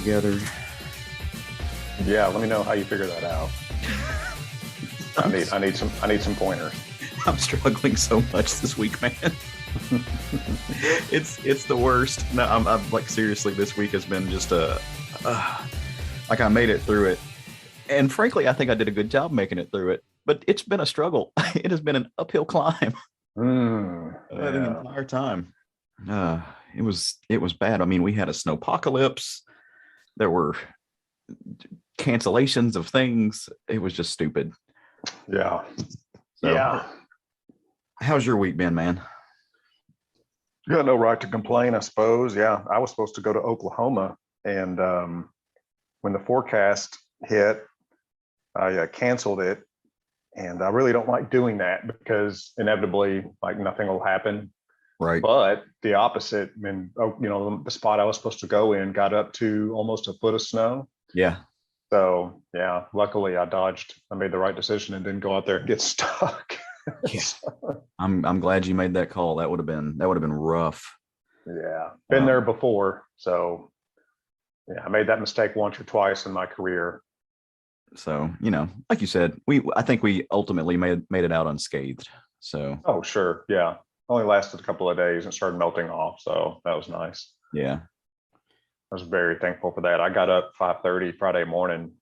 together. Yeah, let me know how you figure that out. I need some pointers. I'm struggling so much this week, man. It's the worst. No, I'm like, seriously, this week has been just like, I made it through it, and frankly, I think I did a good job making it through it. But it's been a struggle. It has been an uphill climb the entire time. It was bad. I mean, we had a snowpocalypse. There were cancellations of things. It was just stupid. Yeah. So, yeah. How's your week been, man? You got no right to complain, I suppose. Yeah. I was supposed to go to Oklahoma, and when the forecast hit, I canceled it. And I really don't like doing that because inevitably, like, nothing will happen. Right. But the opposite, the spot I was supposed to go in got up to almost a foot of snow. Yeah. So yeah, luckily I made the right decision and didn't go out there and get stuck. Yeah. I'm glad you made that call. That would have been rough. Yeah. Been there before. So yeah, I made that mistake once or twice in my career. So, like you said, I think we ultimately made it out unscathed. So. Oh, sure. Yeah. Only lasted a couple of days and started melting off. So that was nice. Yeah. I was very thankful for that. I got up 5:30 Friday morning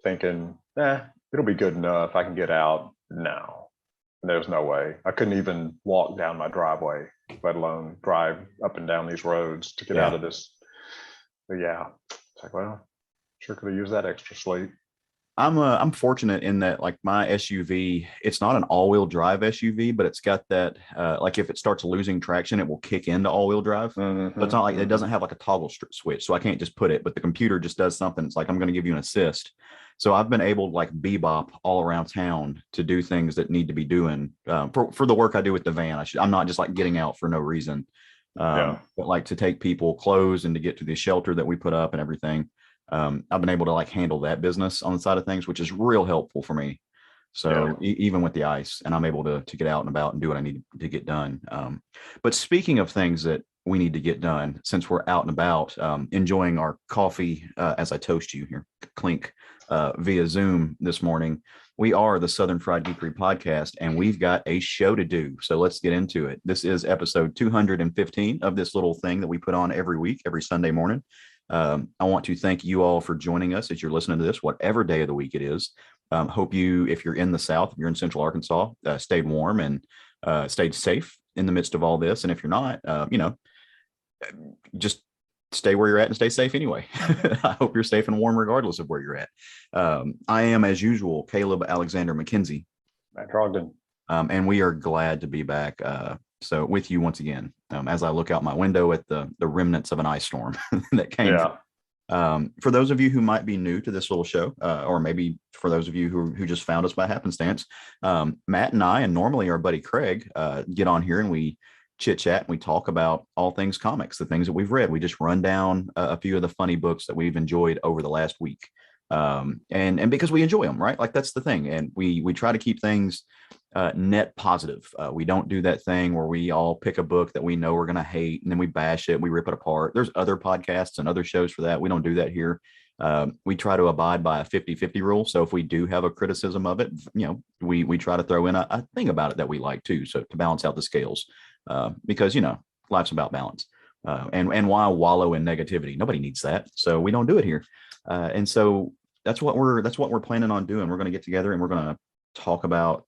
thinking, it'll be good enough. I can get out. No, there's no way. I couldn't even walk down my driveway, let alone drive up and down these roads to get out of this. But yeah, it's like, well, sure could have used that extra sleep. I'm fortunate in that, like, my SUV, it's not an all-wheel drive SUV, but it's got that, like, if it starts losing traction, it will kick into all-wheel drive. But it's not like it doesn't have like a toggle switch, so I can't just put it, but the computer just does something. It's like, I'm going to give you an assist. So I've been able to, like, bebop all around town to do things that need to be doing for the work I do with the van. I'm not just like getting out for no reason, but like to take people clothes and to get to the shelter that we put up and everything. I've been able to, like, handle that business on the side of things, which is real helpful for me. So even with the ice, and I'm able to get out and about and do what I need to get done. But speaking of things that we need to get done, since we're out and about, enjoying our coffee as I toast you here, clink, via Zoom this morning, we are the Southern Fried Geekery podcast, and we've got a show to do. So let's get into it. This is episode 215 of this little thing that we put on every week, every Sunday morning. I want to thank you all for joining us as you're listening to this, whatever day of the week it is. Hope you, if you're in the South, if you're in Central Arkansas, stayed warm and stayed safe in the midst of all this. And if you're not, just stay where you're at and stay safe anyway. I hope you're safe and warm regardless of where you're at. I am, as usual, Caleb Alexander McKenzie. Matt Trogdon. And we are glad to be back. So with you once again, as I look out my window at the remnants of an ice storm that came. For those of you who might be new to this little show, or maybe for those of you who just found us by happenstance, Matt and I, and normally our buddy Craig, get on here and we chit chat and we talk about all things comics, the things that we've read. We just run down a few of the funny books that we've enjoyed over the last week. And because we enjoy them, right? Like, that's the thing. And we try to keep things net positive. We don't do that thing where we all pick a book that we know we're going to hate and then we bash it, we rip it apart. There's other podcasts and other shows for that. We don't do that here. We try to abide by a 50-50 rule. So if we do have a criticism of it, we try to throw in a thing about it that we like too. So to balance out the scales, because, life's about balance. And why wallow in negativity? Nobody needs that. So we don't do it here. And so that's what we're planning on doing. We're going to get together and we're going to talk about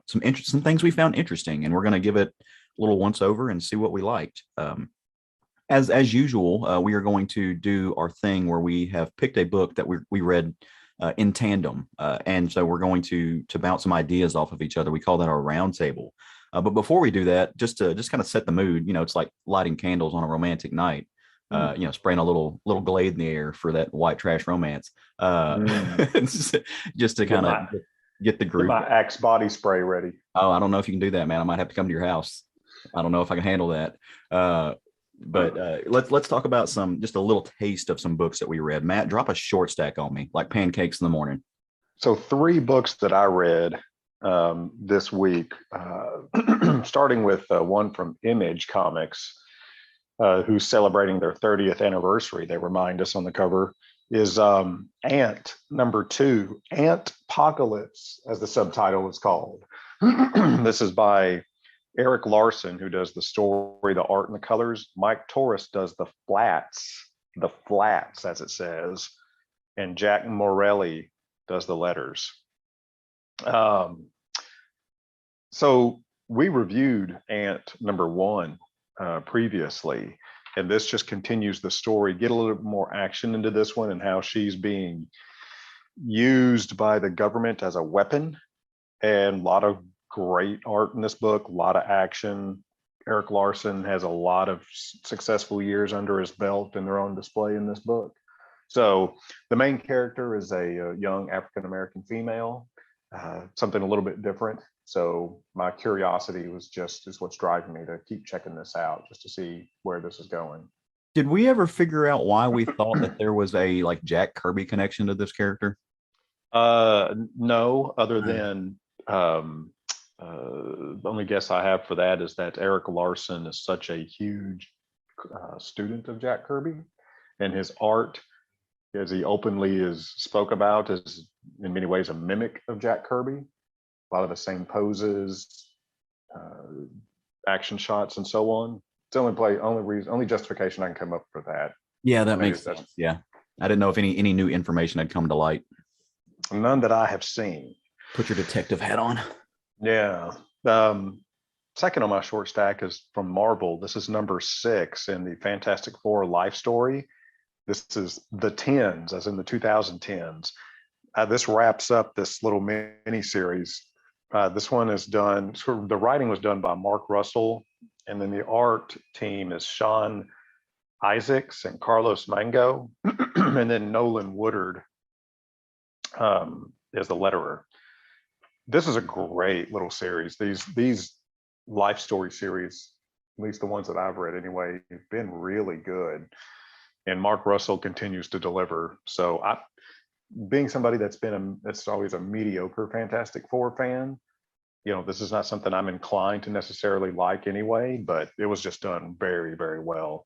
some things we found interesting, and we're going to give it a little once over and see what we liked. As usual, we are going to do our thing where we have picked a book that we read in tandem, and so we're going to bounce some ideas off of each other. We call that our round table. But before we do that, just kind of set the mood, it's like lighting candles on a romantic night. Spraying a little glade in the air for that white trash romance, just to kind of get the group. Get my Axe body spray ready. Oh, I don't know if you can do that, man. I might have to come to your house. I don't know if I can handle that. But let's talk about just a little taste of some books that we read. Matt, drop a short stack on me, like pancakes in the morning. So 3 books that I read this week, starting with one from Image Comics. who's celebrating their 30th anniversary. They remind us on the cover is Ant #2, Ant Apocalypse, as the subtitle is called. This is by Eric Larson, who does the story, the art, and the colors. Mike Torres does the flats, as it says, and Jack Morelli does the letters. So we reviewed Ant #1 previously, and this just continues the story. Get a little bit more action into this one and how she's being used by the government as a weapon, and a lot of great art in this book, a lot of action. Eric Larson has a lot of successful years under his belt, and they're on display in this book. So the main character is a young African-American female, something a little bit different. So my curiosity is what's driving me to keep checking this out, just to see where this is going. Did we ever figure out why we thought that there was a like Jack Kirby connection to this character? No, other than the only guess I have for that is that Eric Larson is such a huge student of Jack Kirby, and his art, as he openly is spoke about, is in many ways a mimic of Jack Kirby. A lot of the same poses, action shots, and so on. It's only justification I can come up for that. Yeah, that makes sense. Yeah, I didn't know if any new information had come to light. None that I have seen. Put your detective hat on. Yeah. Second on my short stack is from Marvel. This is #6 in the Fantastic Four life story. This is the 10s, as in the 2010s. This wraps up this little mini series. This one is done, the writing was done by Mark Russell, and then the art team is Sean Isaacs and Carlos Mango, and then Nolan Woodard is the letterer. This is a great little series. These life story series, at least the ones that I've read anyway, have been really good. And Mark Russell continues to deliver. So being somebody that's always a mediocre Fantastic Four fan, this is not something I'm inclined to necessarily like anyway, but it was just done very, very well.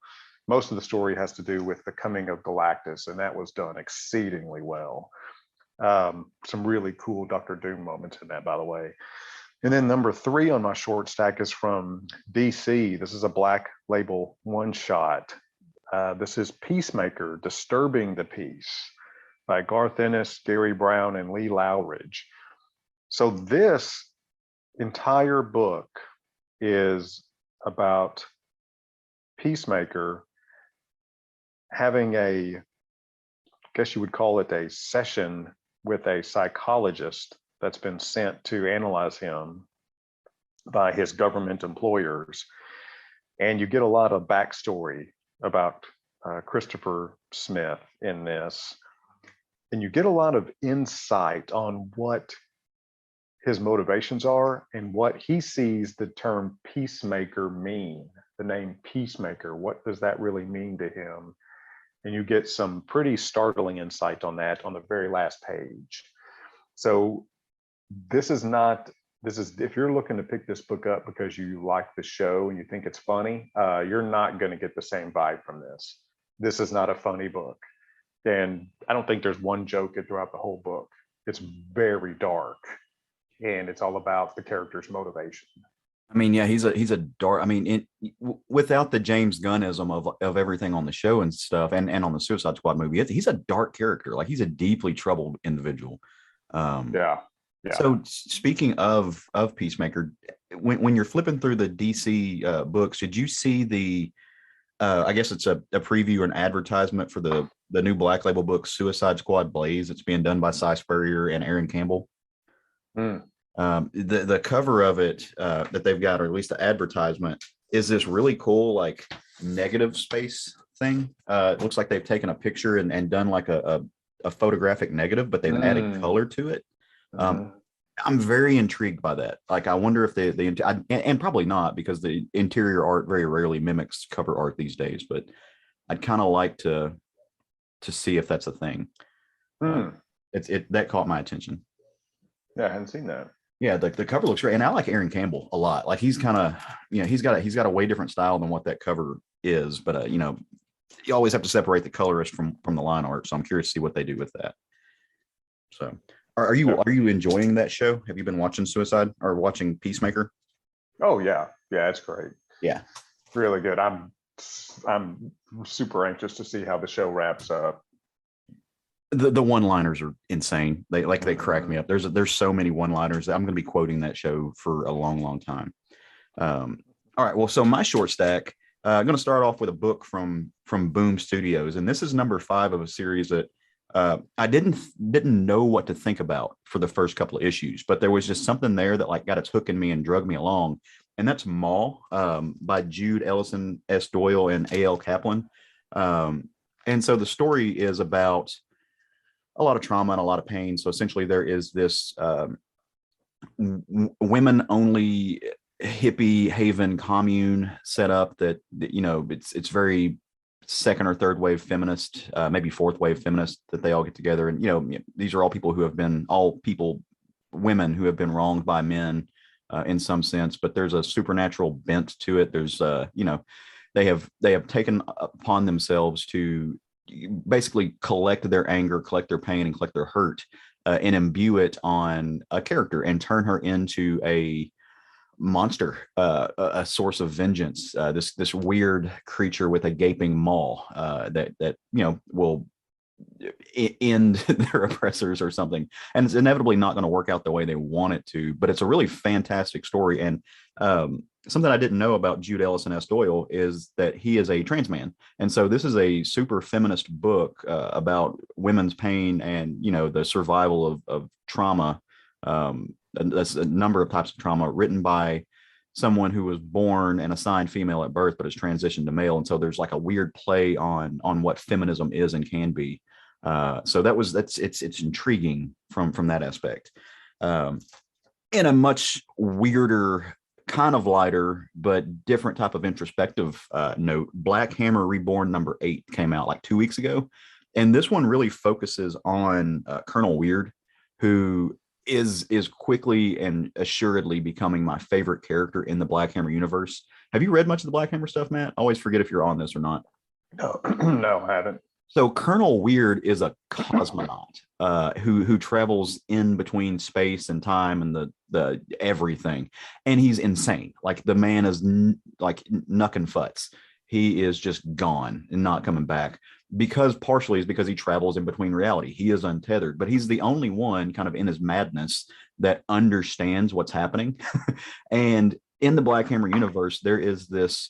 Most of the story has to do with the coming of Galactus, and that was done exceedingly well. Some really cool Doctor Doom moments in that, by the way. And then #3 on my short stack is from DC. This is a Black Label one-shot. This is Peacemaker, Disturbing the Peace by Garth Ennis, Gary Brown, and Lee Lowridge. So this entire book is about Peacemaker having I guess you would call it a session with a psychologist that's been sent to analyze him by his government employers. And you get a lot of backstory about Christopher Smith in this. And you get a lot of insight on what his motivations are and what he sees the term peacemaker mean. The name Peacemaker, what does that really mean to him? And you get some pretty startling insight on that on the very last page. So if you're looking to pick this book up because you like the show and you think it's funny, you're not going to get the same vibe from this. This is not a funny book. And I don't think there's one joke throughout the whole book. It's very dark, and it's all about the character's motivation. I mean, yeah, he's a dark. I mean, without the James Gunnism of everything on the show and stuff, and on the Suicide Squad movie, he's a dark character. Like, he's a deeply troubled individual. Yeah. So speaking of Peacemaker, when you're flipping through the DC books, did you see the? I guess it's a preview or an advertisement for the new Black Label book, Suicide Squad Blaze. It's being done by Cy Spurrier and Aaron Campbell. The cover of it that they've got, or at least the advertisement, is this really cool like negative space thing. It looks like they've taken a picture and done like a photographic negative, but they've added color to it. I'm very intrigued by that. Like, I wonder if and probably not, because the interior art very rarely mimics cover art these days, but I'd kind of like to see if that's a thing. That caught my attention. Yeah, I hadn't seen that. Yeah, the cover looks great, and I like Aaron Campbell a lot. Like, he's kind of, he's got a way different style than what that cover is, but you know, you always have to separate the colorist from the line art. So I'm curious to see what they do with that. So are you enjoying that show? Have you been watching Suicide or watching Peacemaker? Oh yeah, it's great. Yeah, really good. I'm super anxious to see how the show wraps up. The one-liners are insane. They crack me up. There's so many one-liners. I'm going to be quoting that show for a long time. All right. Well, so my short stack. I'm going to start off with a book from Boom Studios, and this is number 5 of a series that I didn't know what to think about for the first couple of issues, but there was just something there that like got its hook in me and drug me along, and that's Maw by Jude Ellison S. Doyle and A.L. Kaplan. And so the story is about a lot of trauma and a lot of pain. So essentially there is this women only hippie haven commune set up that, you know, it's very second or third wave feminist, maybe fourth wave feminist, that they all get together. And, you know, these are all people who have been women who have been wronged by men in some sense, but there's a supernatural bent to it. There's, you know, they have taken upon themselves to basically collect their anger, collect their pain, and collect their hurt, and imbue it on a character and turn her into a monster, a source of vengeance. This weird creature with a gaping maw that you know will end their oppressors or something, and it's inevitably not going to work out the way they want it to. But it's a really fantastic story, and something I didn't know about Jude Ellison S. Doyle is that he is a trans man, and so this is a super feminist book about women's pain and, you know, the survival of trauma. That's a number of types of trauma, written by someone who was born and assigned female at birth but has transitioned to male, and so there's like a weird play on what feminism is and can be. So it's intriguing from that aspect. In a much weirder, kind of lighter but different type of introspective note, Black Hammer Reborn number 8 came out like 2 weeks ago, and this one really focuses on Colonel Weird, who is quickly and assuredly becoming my favorite character in the Black Hammer universe. Have you read much of the Black Hammer stuff, Matt? I always forget if you're on this or not. No, no, I haven't. So Colonel Weird is a cosmonaut who travels in between space and time and the everything, and he's insane. Like the man is like knuck and futz. He is just gone and not coming back, because partially is because he travels in between reality. He is untethered, but he's the only one kind of in his madness that understands what's happening. And in the Black Hammer universe, there is this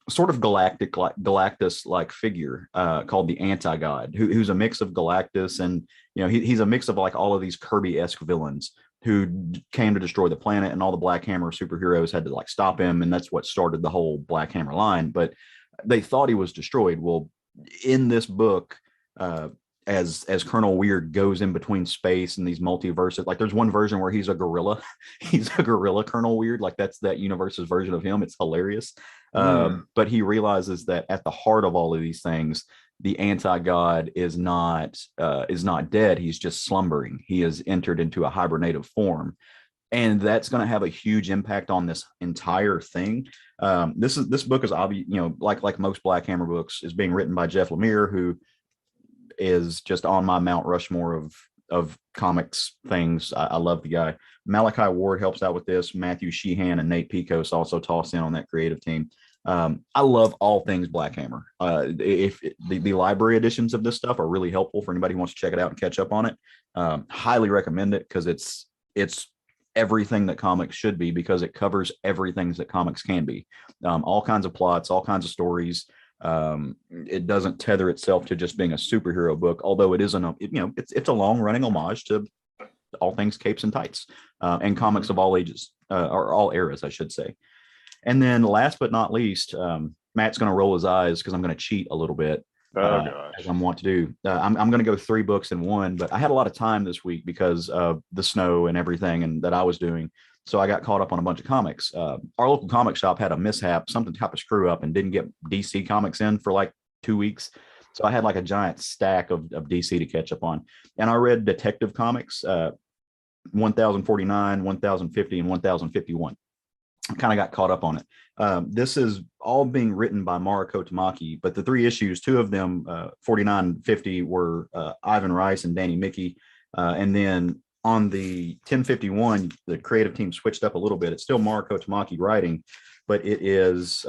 sort of Galactus-like figure called the Anti-God, who's a mix of Galactus and, you know, he's a mix of like all of these Kirby-esque villains who came to destroy the planet, and all the Black Hammer superheroes had to like stop him, and that's what started the whole Black Hammer line. But they thought he was destroyed. Well, in this book, as Colonel Weird goes in between space and these multiverses, like there's one version where he's a gorilla. He's a gorilla Colonel Weird, like that's that universe's version of him. It's hilarious. But he realizes that at the heart of all of these things, the Anti-God is not dead. He's just slumbering. He has entered into a hibernative form, and that's going to have a huge impact on this entire thing. This book is obvious, you know, like most Black Hammer books, is being written by Jeff Lemire, who is just on my Mount Rushmore of comics things. I love the guy. Malachi Ward helps out with this. Matthew Sheehan and Nate Picos also toss in on that creative team. I love all things Black Hammer. If the library editions of this stuff are really helpful for anybody who wants to check it out and catch up on it, highly recommend it, because it's everything that comics should be, because it covers everything that comics can be. All kinds of plots, all kinds of stories. It doesn't tether itself to just being a superhero book, although it isn't. It's a long running homage to all things capes and tights, and comics of all ages, or all eras, I should say. And then last but not least, Matt's going to roll his eyes because I'm going to cheat a little bit, as I'm wont to do. I'm going to go 3 books in one, but I had a lot of time this week because of the snow and everything and that I was doing. So I got caught up on a bunch of comics. Our local comic shop had a mishap, something type of screw up, and didn't get DC comics in for like 2 weeks. So I had like a giant stack of DC to catch up on. And I read Detective Comics, 1049, 1050, and 1051. kind of got caught up on it. This is all being written by Mariko Tamaki, but the 3 issues, 2 of them, 49, 50, were Ivan Rice and Danny Mickey. And then on the 1051, the creative team switched up a little bit. It's still Mariko Tamaki writing, but it is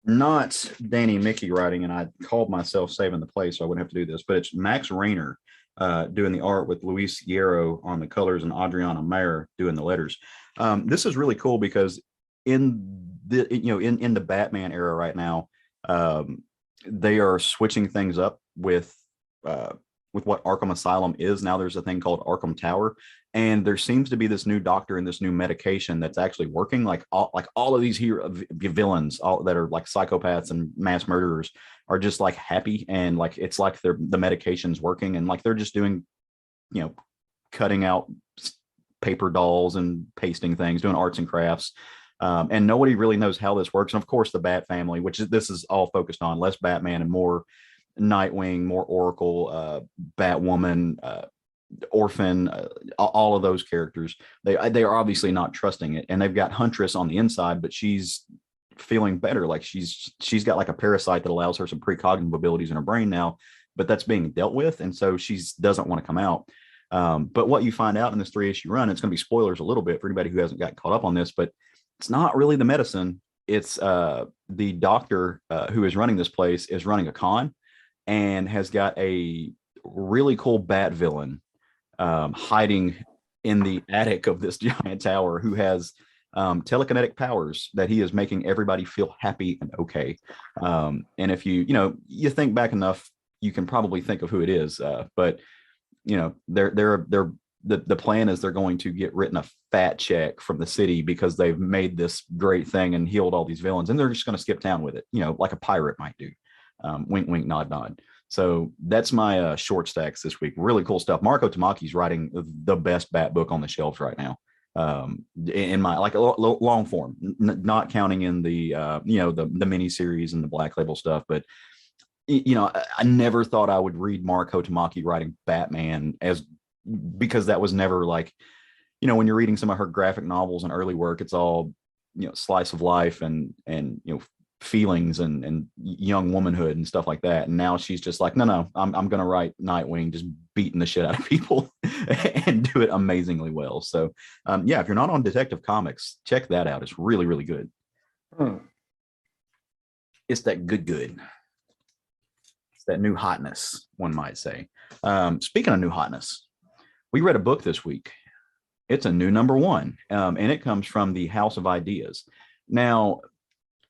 not Danny Mickey writing, and I called myself saving the play so I wouldn't have to do this, but it's Max Rayner doing the art with Luis Hierro on the colors and Adriana Mayer doing the letters. This is really cool because in the Batman era right now, they are switching things up with what Arkham Asylum is. Now there's a thing called Arkham Tower, and there seems to be this new doctor and this new medication that's actually working. Like all of these villains, all that are like psychopaths and mass murderers, are just like happy, and like it's like the medication's working, and like they're just doing, cutting out paper dolls and pasting things, doing arts and crafts. And nobody really knows how this works. And of course, the Bat family, this is all focused on, less Batman and more Nightwing, more Oracle, Batwoman, Orphan, all of those characters. They are obviously not trusting it, and they've got Huntress on the inside, but she's feeling better. Like she's got like a parasite that allows her some precognitive abilities in her brain now, but that's being dealt with, and so she doesn't want to come out. But what you find out in this 3-issue run, it's going to be spoilers a little bit for anybody who hasn't got caught up on this, but it's not really the medicine. It's the doctor who is running this place is running a con and has got a really cool bat villain hiding in the attic of this giant tower, who has telekinetic powers that he is making everybody feel happy and okay. And if you think back enough, you can probably think of who it is. But the plan is they're going to get written a fat check from the city because they've made this great thing and healed all these villains, and they're just going to skip town with it, like a pirate might do. Wink, wink, nod, nod. So that's my short stacks this week. Really cool stuff. Mariko Tamaki's writing the best Bat book on the shelves right now. In my like a long form, not counting in the the mini series and the Black Label stuff, but I never thought I would read Mariko Tamaki writing Batman, because that was never like, when you're reading some of her graphic novels and early work, it's all, slice of life and feelings and young womanhood and stuff like that. And now she's just like, no, I'm going to write Nightwing just beating the shit out of people and do it amazingly well. So if you're not on Detective Comics, check that out. It's really, really good. It's that good. It's that new hotness, one might say. Speaking of new hotness, we read a book this week. It's a new #1, and it comes from the House of Ideas. Now,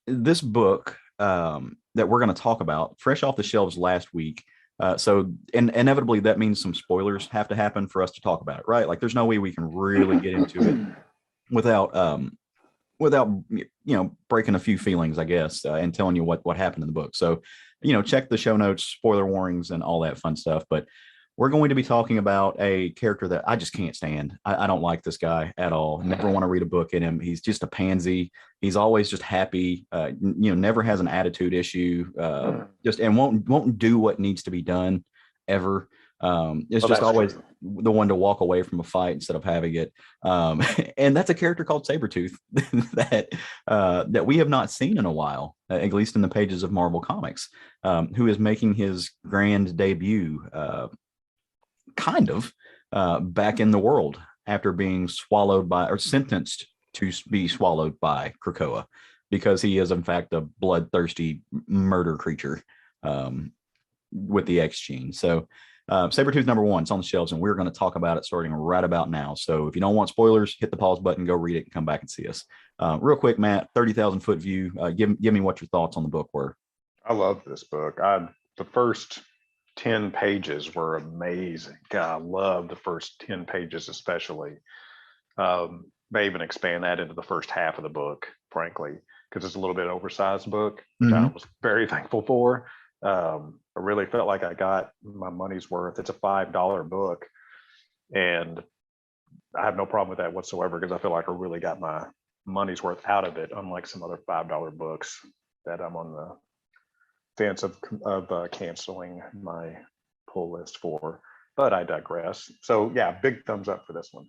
this book that we're going to talk about, fresh off the shelves last week. So inevitably, that means some spoilers have to happen for us to talk about it, right? Like, there's no way we can really get into it without breaking a few feelings, I guess, and telling you what happened in the book. So, check the show notes, spoiler warnings, and all that fun stuff. But we're going to be talking about a character that I just can't stand. I don't like this guy at all. Never want to read a book in him. He's just a pansy. He's always just happy. Never has an attitude issue. And won't do what needs to be done ever. It's just always true. The one to walk away from a fight instead of having it. And that's a character called Sabretooth that we have not seen in a while, at least in the pages of Marvel Comics, who is making his grand debut back in the world after being swallowed by, or sentenced to be swallowed by, Krakoa, because he is in fact a bloodthirsty murder creature with the X gene. So Sabretooth #1, it's on the shelves, and we're going to talk about it starting right about now. So if you don't want spoilers, hit the pause button, go read it, and come back and see us. Real quick, Matt, 30,000 foot view. Give me what your thoughts on the book were. I love this book. The first 10 pages were amazing. God, I love the first 10 pages especially. They even expand that into the first half of the book, frankly, because it's a little bit oversized book, which I was very thankful for. I really felt like I got my money's worth. It's a $5 book, and I have no problem with that whatsoever, because I feel like I really got my money's worth out of it, unlike some other $5 books that I'm on the fence of canceling my pull list for. But I digress. So yeah, big thumbs up for this one.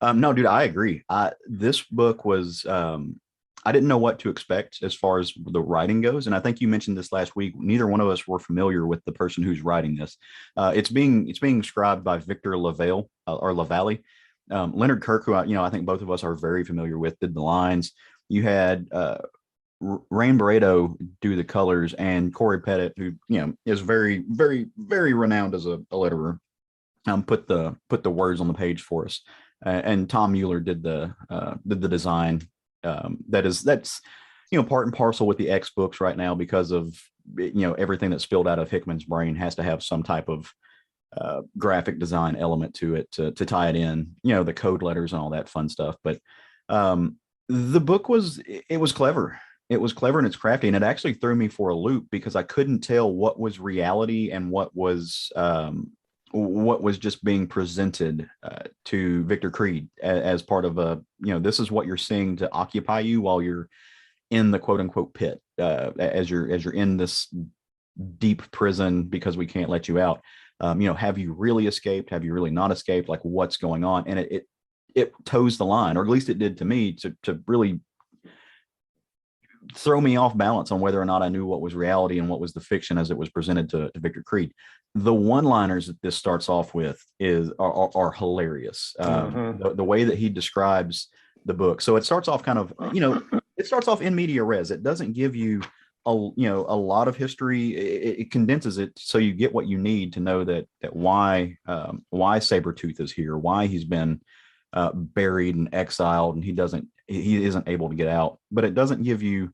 No, dude, I agree. This book was, I didn't know what to expect as far as the writing goes. And I think you mentioned this last week. Neither one of us were familiar with the person who's writing this. It's being scribed by Victor LaValle or LaValle. Leonard Kirk, who I think both of us are very familiar with, did the lines. You had Rain Barreto do the colors, and Corey Pettit, who is very, very, very renowned as a letterer, put the words on the page for us. And Tom Mueller did the design. That's part and parcel with the X books right now, because of everything that's spilled out of Hickman's brain has to have some type of graphic design element to it to tie it in, the code letters and all that fun stuff. But the book was clever. It was clever and it's crafty, and it actually threw me for a loop because I couldn't tell what was reality and what was just being presented to Victor Creed as part of this is what you're seeing to occupy you while you're in the quote unquote pit, as you're in this deep prison because we can't let you out. Have you really escaped? Have you really not escaped? Like, what's going on? And it toes the line, or at least it did to me, to really throw me off balance on whether or not I knew what was reality and what was the fiction as it was presented to Victor Creed. The one-liners that this starts off with are hilarious. The way that he describes the book. So it starts off kind of, it starts off in media res. It doesn't give you a lot of history. It condenses it so you get what you need to know that why Sabretooth is here, why he's been buried and exiled, and he isn't able to get out. But it doesn't give you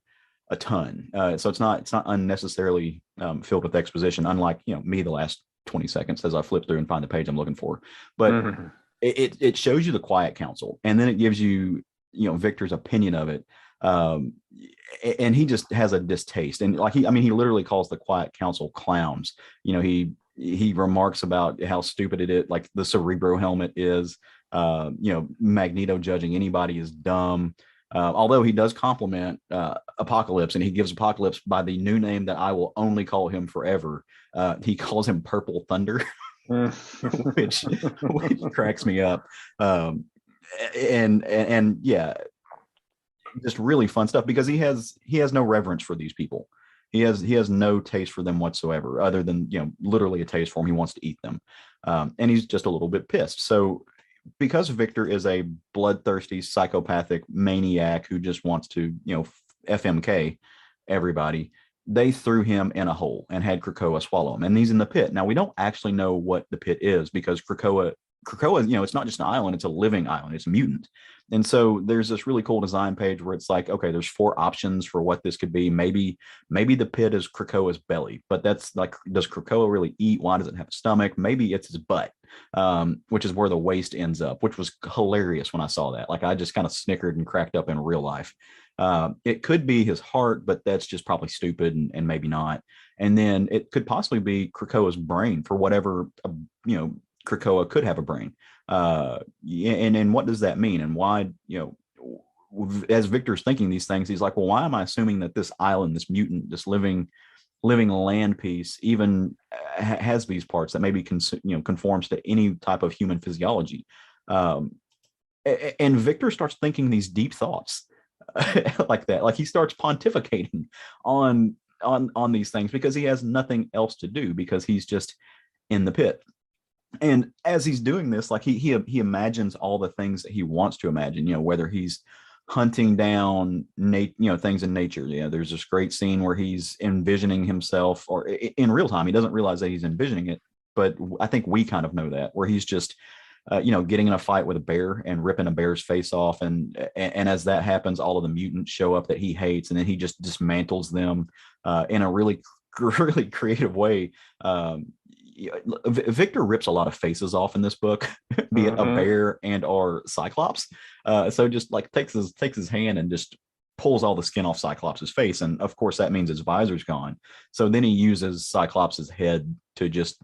a ton, so it's not unnecessarily filled with exposition, unlike me the last 20 seconds as I flip through and find the page I'm looking for. But it shows you the Quiet Council, and then it gives you Victor's opinion of it, and he just has a distaste, and he literally calls the Quiet Council clowns. He remarks about how stupid it is, like the Cerebro helmet is. Magneto judging anybody is dumb. Although he does compliment Apocalypse, and he gives Apocalypse by the new name that I will only call him forever. He calls him Purple Thunder, which cracks me up. And yeah, just really fun stuff, because he has no reverence for these people. He has no taste for them whatsoever, other than literally a taste for them. He wants to eat them, and he's just a little bit pissed. So, because Victor is a bloodthirsty, psychopathic maniac who just wants to, FMK everybody, they threw him in a hole and had Krakoa swallow him. And he's in the pit. Now, we don't actually know what the pit is, because Krakoa, it's not just an island, it's a living island. It's a mutant. And so there's this really cool design page where it's like, okay, there's 4 options for what this could be. Maybe the pit is Krakoa's belly, but that's like, does Krakoa really eat? Why does it have a stomach? Maybe it's his butt, which is where the waist ends up, which was hilarious when I saw that. Like, I just kind of snickered and cracked up in real life. It could be his heart, but that's just probably stupid and maybe not. And then it could possibly be Krakoa's brain, for whatever, Krakoa could have a brain. And what does that mean? And why, as Victor's thinking these things, he's like, well, why am I assuming that this island, this mutant, this living land piece even has these parts that maybe conforms to any type of human physiology? And Victor starts thinking these deep thoughts like that. Like, he starts pontificating on these things because he has nothing else to do, because he's just in the pit. And as he's doing this, like, he imagines all the things that he wants to imagine, whether he's hunting down things in nature. There's this great scene where he's envisioning himself, or in real time, he doesn't realize that he's envisioning it, but I think we kind of know that, where he's just getting in a fight with a bear and ripping a bear's face off, and as that happens, all of the mutants show up that he hates, and then he just dismantles them in a really creative way. Victor rips a lot of faces off in this book, be it a bear and or Cyclops. So just like takes his hand and just pulls all the skin off Cyclops's face, and of course that means his visor's gone. So then he uses Cyclops's head to just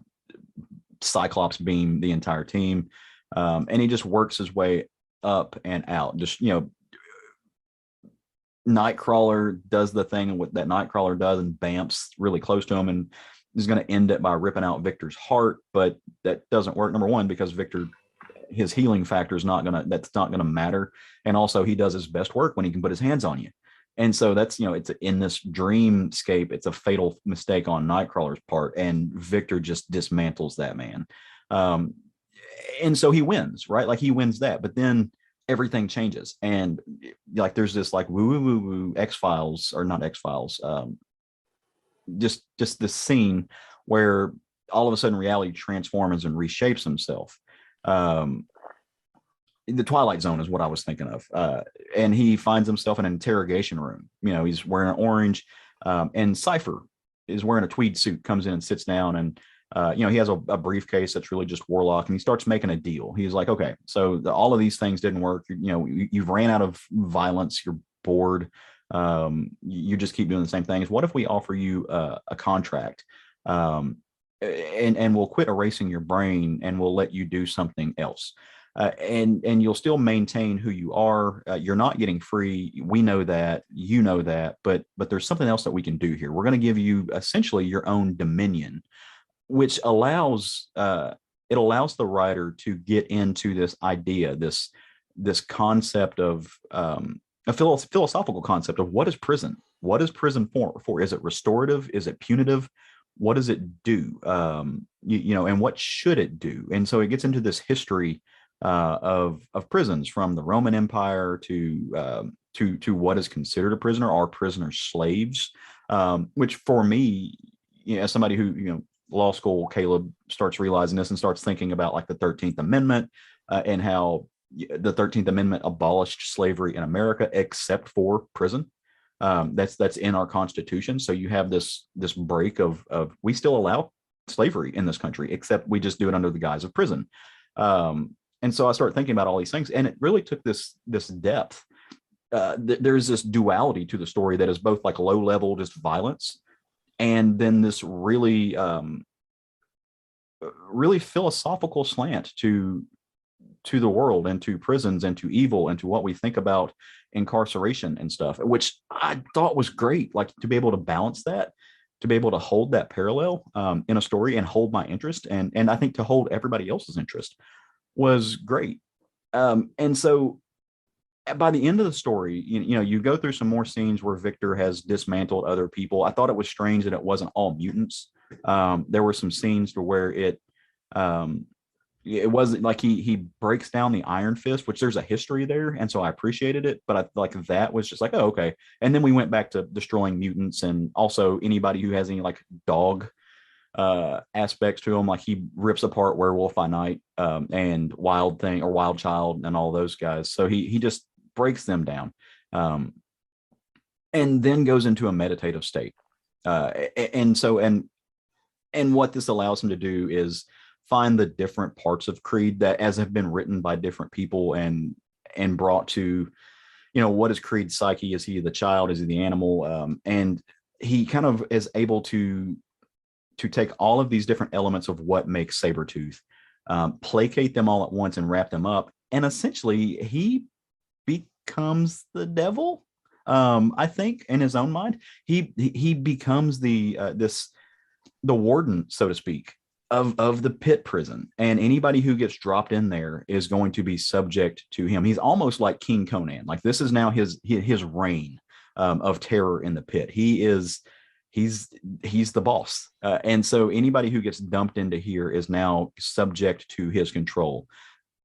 Cyclops beam the entire team, and he just works his way up and out. Just Nightcrawler does the thing that Nightcrawler does and bamps really close to him, and is going to end it by ripping out Victor's heart, but that doesn't work. Number one, because Victor his healing factor is that's not gonna matter. And also he does his best work when he can put his hands on you. And so that's, it's in this dreamscape, it's a fatal mistake on Nightcrawler's part, and Victor just dismantles that man. And so he wins, right? Like he wins that, but then everything changes, and like there's this like woo X-Files, or not X-Files, just this scene where all of a sudden reality transforms and reshapes himself. The Twilight Zone is what I was thinking of. And he finds himself in an interrogation room. He's wearing an orange, and Cypher is wearing a tweed suit, comes in and sits down, and he has a briefcase that's really just Warlock, and he starts making a deal. He's like, okay, so all of these things didn't work. You've ran out of violence. You're bored. You just keep doing the same things. What if we offer you a contract, and we'll quit erasing your brain, and we'll let you do something else. And you'll still maintain who you are. You're not getting free. We know that, but there's something else that we can do here. We're going to give you essentially your own dominion, which allows the writer to get into this idea, this concept of a philosophical concept of what is prison? What is prison for? Is it restorative? Is it punitive? What does it do? And what should it do? And so it gets into this history of prisons, from the Roman Empire to what is considered a prisoner. Are prisoners slaves? Which for me, as somebody who, law school, Caleb starts realizing this and starts thinking about like the 13th Amendment, and how the 13th Amendment abolished slavery in America except for prison. That's in our Constitution. So you have this break of we still allow slavery in this country, except we just do it under the guise of prison. And so I started thinking about all these things, and it really took this depth. There's this duality to the story that is both like low level, just violence, and then this really, really philosophical slant to the world, and to prisons, and to evil, and to what we think about incarceration and stuff, which I thought was great. Like to be able to balance that, to be able to hold that parallel in a story, and hold my interest, and I think to hold everybody else's interest, was great. And so by the end of the story, you go through some more scenes where Victor has dismantled other people. I thought it was strange that it wasn't all mutants. There were some scenes to where it wasn't like he breaks down the Iron Fist, which there's a history there, and so I appreciated it. But I like that was just like, oh, okay. And then we went back to destroying mutants, and also anybody who has any like dog aspects to him. Like he rips apart Werewolf by Night, and Wild Thing, or Wild Child, and all those guys. So he just breaks them down, and then goes into a meditative state. And what this allows him to do is find the different parts of Creed that as have been written by different people, and brought to, what is Creed's psyche? Is he the child? Is he the animal? And he kind of is able to take all of these different elements of what makes Sabretooth, placate them all at once, and wrap them up. And essentially he becomes the devil. I think in his own mind, he becomes the warden, so to speak, of the pit prison. And anybody who gets dropped in there is going to be subject to him. He's almost like King Conan. Like this is now his reign of terror in the pit. He's the boss. And so anybody who gets dumped into here is now subject to his control.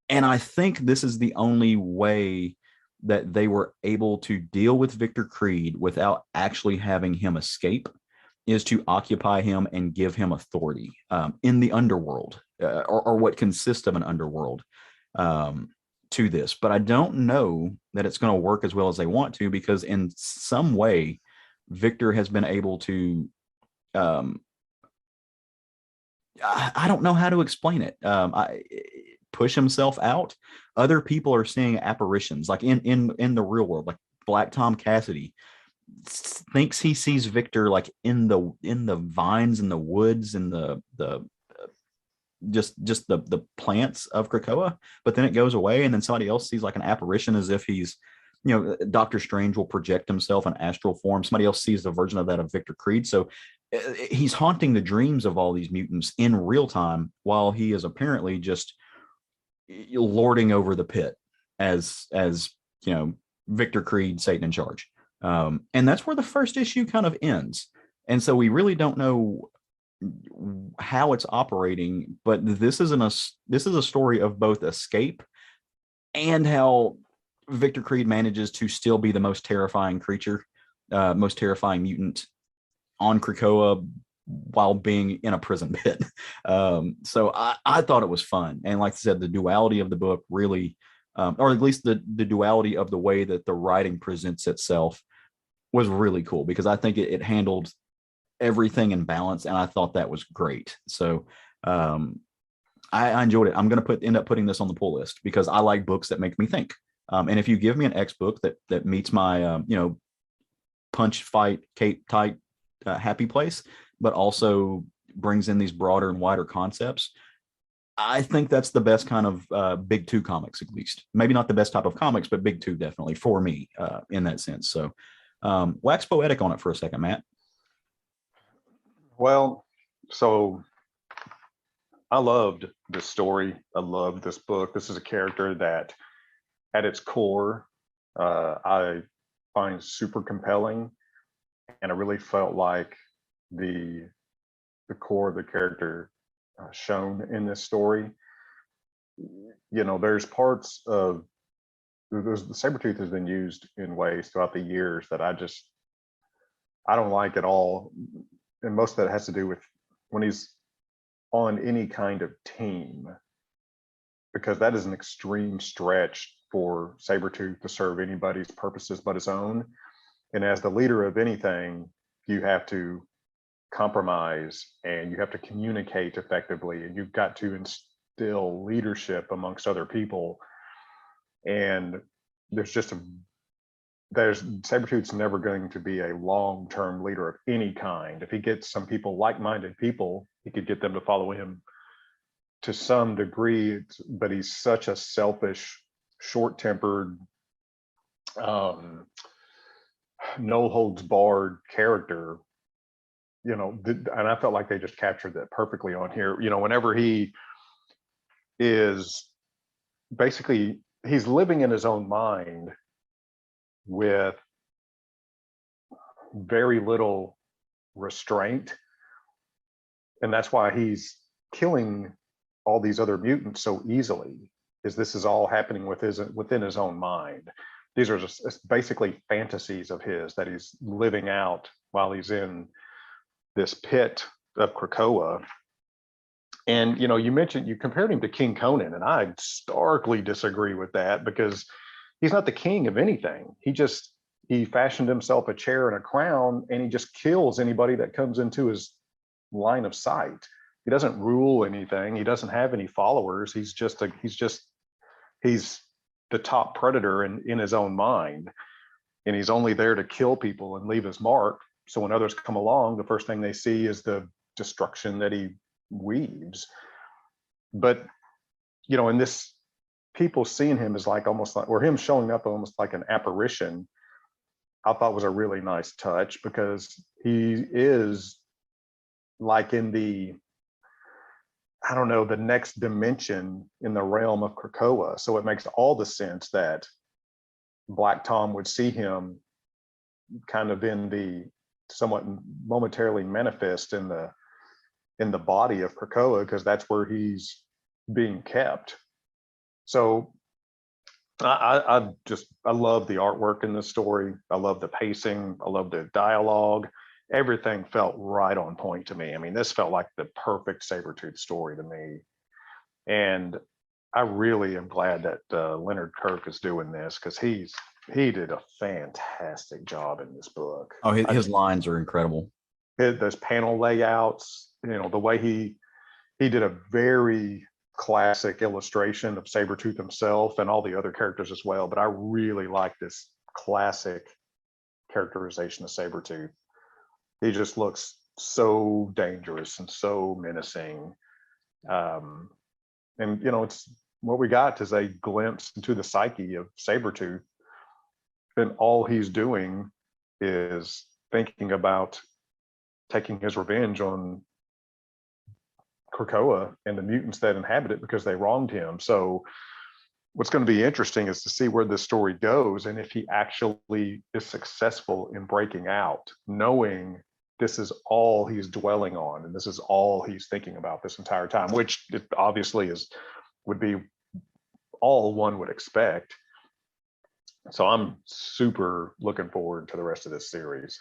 And I think this is the only way that they were able to deal with Victor Creed without actually having him escape, is to occupy him and give him authority in the underworld, or what consists of an underworld to this. But I don't know that it's going to work as well as they want to, because in some way, Victor has been able to, I don't know how to explain it. Push himself out. Other people are seeing apparitions, like in the real world, like Black Tom Cassidy thinks he sees Victor like in the vines, in the woods, in the plants of Krakoa, but then it goes away, and then somebody else sees like an apparition, as if he's, Doctor Strange will project himself in astral form. Somebody else sees the version of that of Victor Creed. So he's haunting the dreams of all these mutants in real time, while he is apparently just lording over the pit as Victor Creed, Satan in charge. And that's where the first issue kind of ends. And so we really don't know how it's operating, but this is a story of both escape and how Victor Creed manages to still be the most terrifying creature, most terrifying mutant on Krakoa while being in a prison pit. So I thought it was fun. And like I said, the duality of the book really, or at least the duality of the way that the writing presents itself was really cool, because I think it handled everything in balance, and I thought that was great. So I enjoyed it. I'm going to end up putting this on the pull list because I like books that make me think. And if you give me an X book that meets my punch, fight, cape type happy place, but also brings in these broader and wider concepts, I think that's the best kind of big two comics, at least. Maybe not the best type of comics, but big two definitely for me in that sense. So wax poetic on it for a second, Matt. Well, so I loved this story. I loved this book. This is a character that at its core, I find super compelling. And I really felt like the core of the character shown in this story. There's parts of the Sabretooth has been used in ways throughout the years that I don't like at all. And most of that has to do with when he's on any kind of team, because that is an extreme stretch for Sabretooth to serve anybody's purposes but his own. And as the leader of anything, you have to compromise and you have to communicate effectively, and you've got to instill leadership amongst other people. And Sabretooth's never going to be a long-term leader of any kind. If he gets some people, like-minded people, he could get them to follow him to some degree, but he's such a selfish, short-tempered, no holds barred character, and I felt like they just captured that perfectly on here. Whenever he is basically, he's living in his own mind with very little restraint, and that's why he's killing all these other mutants so easily, is this is all happening within his own mind. These are just basically fantasies of his that he's living out while he's in this pit of Krakoa. And you compared him to King Conan, and I starkly disagree with that, because he's not the king of anything. He fashioned himself a chair and a crown, and he just kills anybody that comes into his line of sight. He doesn't rule anything. He doesn't have any followers. He's the top predator in his own mind, and he's only there to kill people and leave his mark. So when others come along, the first thing they see is the destruction that he weaves. But in this, people seeing him as or him showing up almost like an apparition, I thought was a really nice touch, because he is like in the next dimension in the realm of Krakoa. So it makes all the sense that Black Tom would see him kind of in the somewhat momentarily manifest in the body of Krakoa, because that's where he's being kept. So I love the artwork in this story. I love the pacing. I love the dialogue. Everything felt right on point to me. I mean, this felt like the perfect Sabretooth story to me. And I really am glad that Leonard Kirk is doing this, because he did a fantastic job in this book. Oh, his lines are incredible. Those panel layouts, the way he did a very classic illustration of Sabretooth himself and all the other characters as well. But I really like this classic characterization of Sabretooth. He just looks so dangerous and so menacing. And it's what we got is a glimpse into the psyche of Sabretooth. And all he's doing is thinking about taking his revenge on Krakoa and the mutants that inhabit it because they wronged him. So what's going to be interesting is to see where this story goes, and if he actually is successful in breaking out, knowing this is all he's dwelling on and this is all he's thinking about this entire time, which it obviously would be all one would expect. So I'm super looking forward to the rest of this series.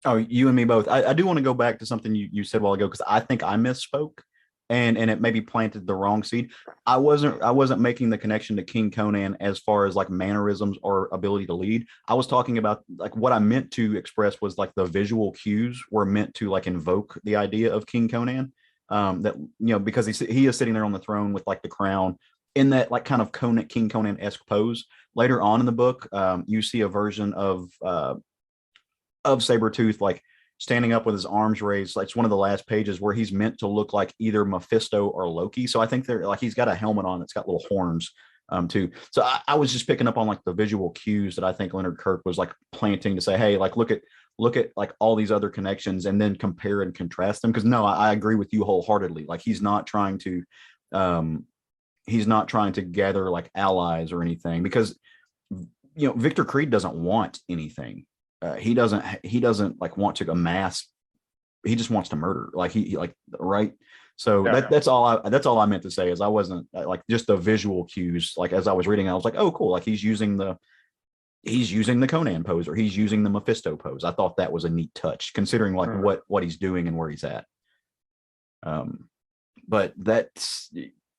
Oh, you and me both. I do want to go back to something you said a while ago, because I think I misspoke, and it maybe planted the wrong seed. I wasn't making the connection to King Conan as far as like mannerisms or ability to lead. I was talking about like what I meant to express was like the visual cues were meant to like invoke the idea of King Conan. That, you know, because he is sitting there on the throne with like the crown in that like kind of King Conan-esque pose. Later on in the book, you see a version of Sabretooth like standing up with his arms raised. Like it's one of the last pages where he's meant to look like either Mephisto or Loki. So I think they're like, he's got a helmet on that's got little horns too. So I was just picking up on like the visual cues that I think Leonard Kirk was like planting to say, hey, like look at like all these other connections and then compare and contrast them. Because no, I agree with you wholeheartedly. Like he's not trying to gather like allies or anything, because you know Victor Creed doesn't want anything. He doesn't like want to amass. He just wants to murder. Like he like, right. So Yeah. that's all I meant to say is I wasn't like just the visual cues. Like as I was reading, I was like, oh, cool. Like he's using the Conan pose, or he's using the Mephisto pose. I thought that was a neat touch considering like what he's doing and where he's at. But that's,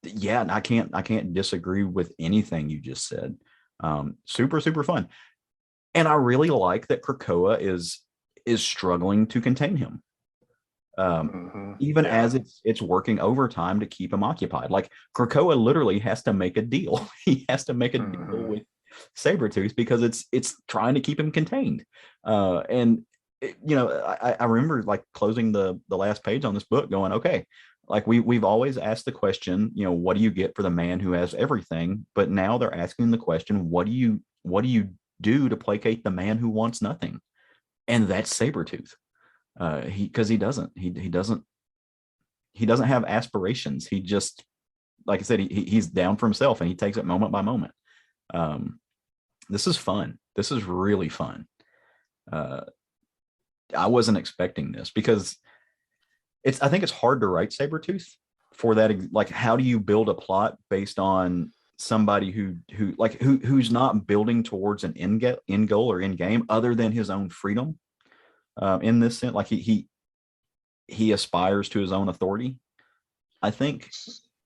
yeah, I can't disagree with anything you just said. Super, super fun. And I really like that Krakoa is struggling to contain him. Even as it's working overtime to keep him occupied. Like Krakoa literally has to make a deal. He has to make a deal with Sabretooth because it's trying to keep him contained. And you know, I remember like closing the last page on this book going, okay, like we've always asked the question, you know, what do you get for the man who has everything? But now they're asking the question, what do you do to placate the man who wants nothing? And that's Sabretooth. He doesn't have aspirations. He just, like I said, he's down for himself and he takes it moment by moment. This is fun. This is really fun. I wasn't expecting this because I think it's hard to write Sabretooth for that. Like, how do you build a plot based on somebody who's not building towards an end goal or end game other than his own freedom? In this sense, like he aspires to his own authority, I think.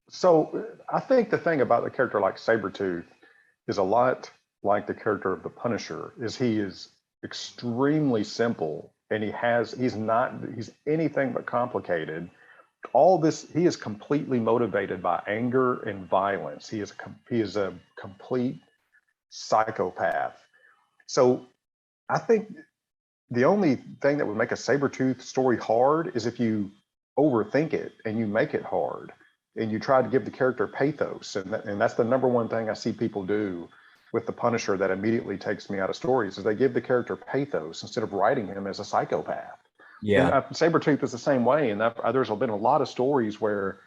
So I think the thing about the character like Sabretooth is a lot like the character of the Punisher, is he is extremely simple and he's anything but complicated. All this, he is completely motivated by anger and violence. He is a complete psychopath. So I think the only thing that would make a Sabretooth story hard is if you overthink it and you make it hard and you try to give the character pathos. And that's the number one thing I see people do with the Punisher that immediately takes me out of stories, is they give the character pathos instead of writing him as a psychopath. Yeah. And Sabretooth is the same way. And there's been a lot of stories where,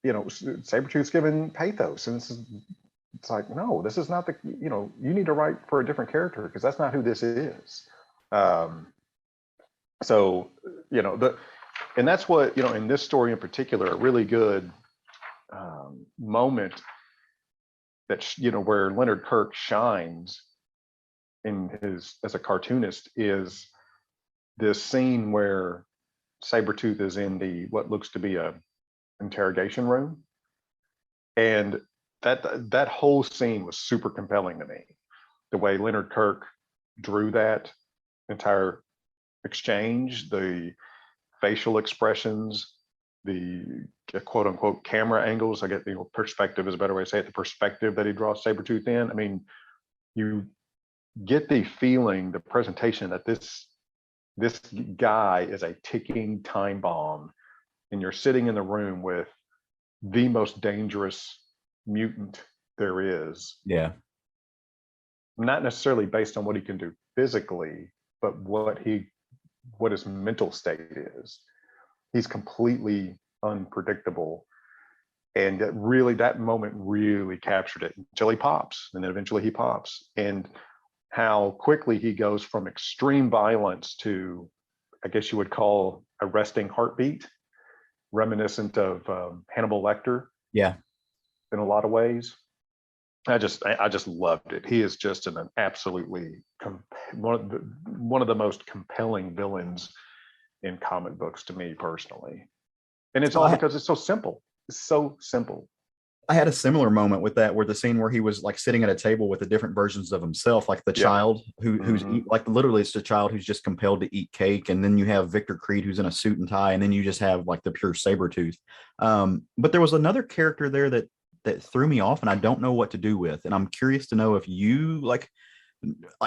you know, Sabretooth's given pathos. And it's like, no, this is not you need to write for a different character because that's not who this is. So, you know, and that's what, you know, in this story in particular, a really good moment that, you know, where Leonard Kirk shines as a cartoonist is this scene where Sabretooth is in what looks to be a interrogation room. And that whole scene was super compelling to me. The way Leonard Kirk drew that entire exchange, the facial expressions, the quote unquote camera angles, I get, you know, perspective is a better way to say it, the perspective that he draws Sabretooth in. I mean, you get the feeling, the presentation that this guy is a ticking time bomb, and you're sitting in the room with the most dangerous mutant there is. Yeah. Not necessarily based on what he can do physically, but what his mental state is. He's completely unpredictable. And that moment really captured it until he pops, and then eventually he pops. And how quickly he goes from extreme violence to, I guess you would call, a resting heartbeat, reminiscent of Hannibal Lecter. Yeah. In a lot of ways. I just loved it. He is just an absolutely one of the most compelling villains in comic books to me personally. And it's all because it's so simple. It's so simple. I had a similar moment with that, where the scene where he was like sitting at a table with the different versions of himself, like the child who's like, literally it's the child who's just compelled to eat cake. And then you have Victor Creed, who's in a suit and tie. And then you just have like the pure Sabretooth. But there was another character there that threw me off, and I don't know what to do with. And I'm curious to know if you like,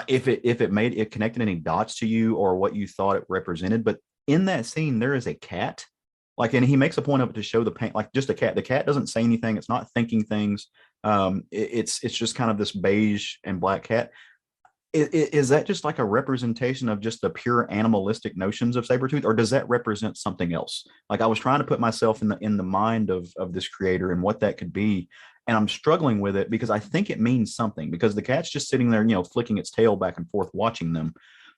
if it connected any dots to you, or what you thought it represented. But in that scene, there is a cat. Like, and he makes a point of it to show the pain, like just a cat. The cat doesn't say anything. It's not thinking things. It's just kind of this beige and black cat. Is that just like a representation of just the pure animalistic notions of Sabretooth, or does that represent something else? Like, I was trying to put myself in the mind of this creator and what that could be. And I'm struggling with it because I think it means something, because the cat's just sitting there, flicking its tail back and forth, watching them.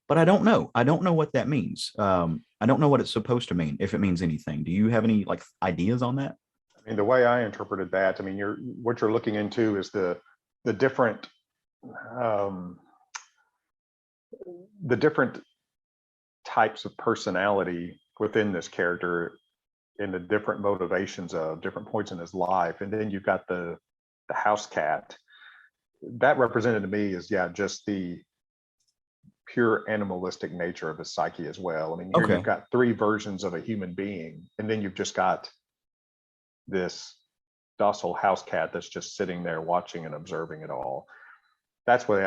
But I don't know. I don't know what that means. I don't know what it's supposed to mean, if it means anything. Do you have any like ideas on that? I mean, the way I interpreted that, I mean, what you're looking into is the different types of personality within this character, and the different motivations of different points in his life. And then you've got the house cat. That represented to me is just the pure animalistic nature of his psyche as well. I mean, here you've got three versions of a human being, and then you've just got this docile house cat that's just sitting there watching and observing it all. That's what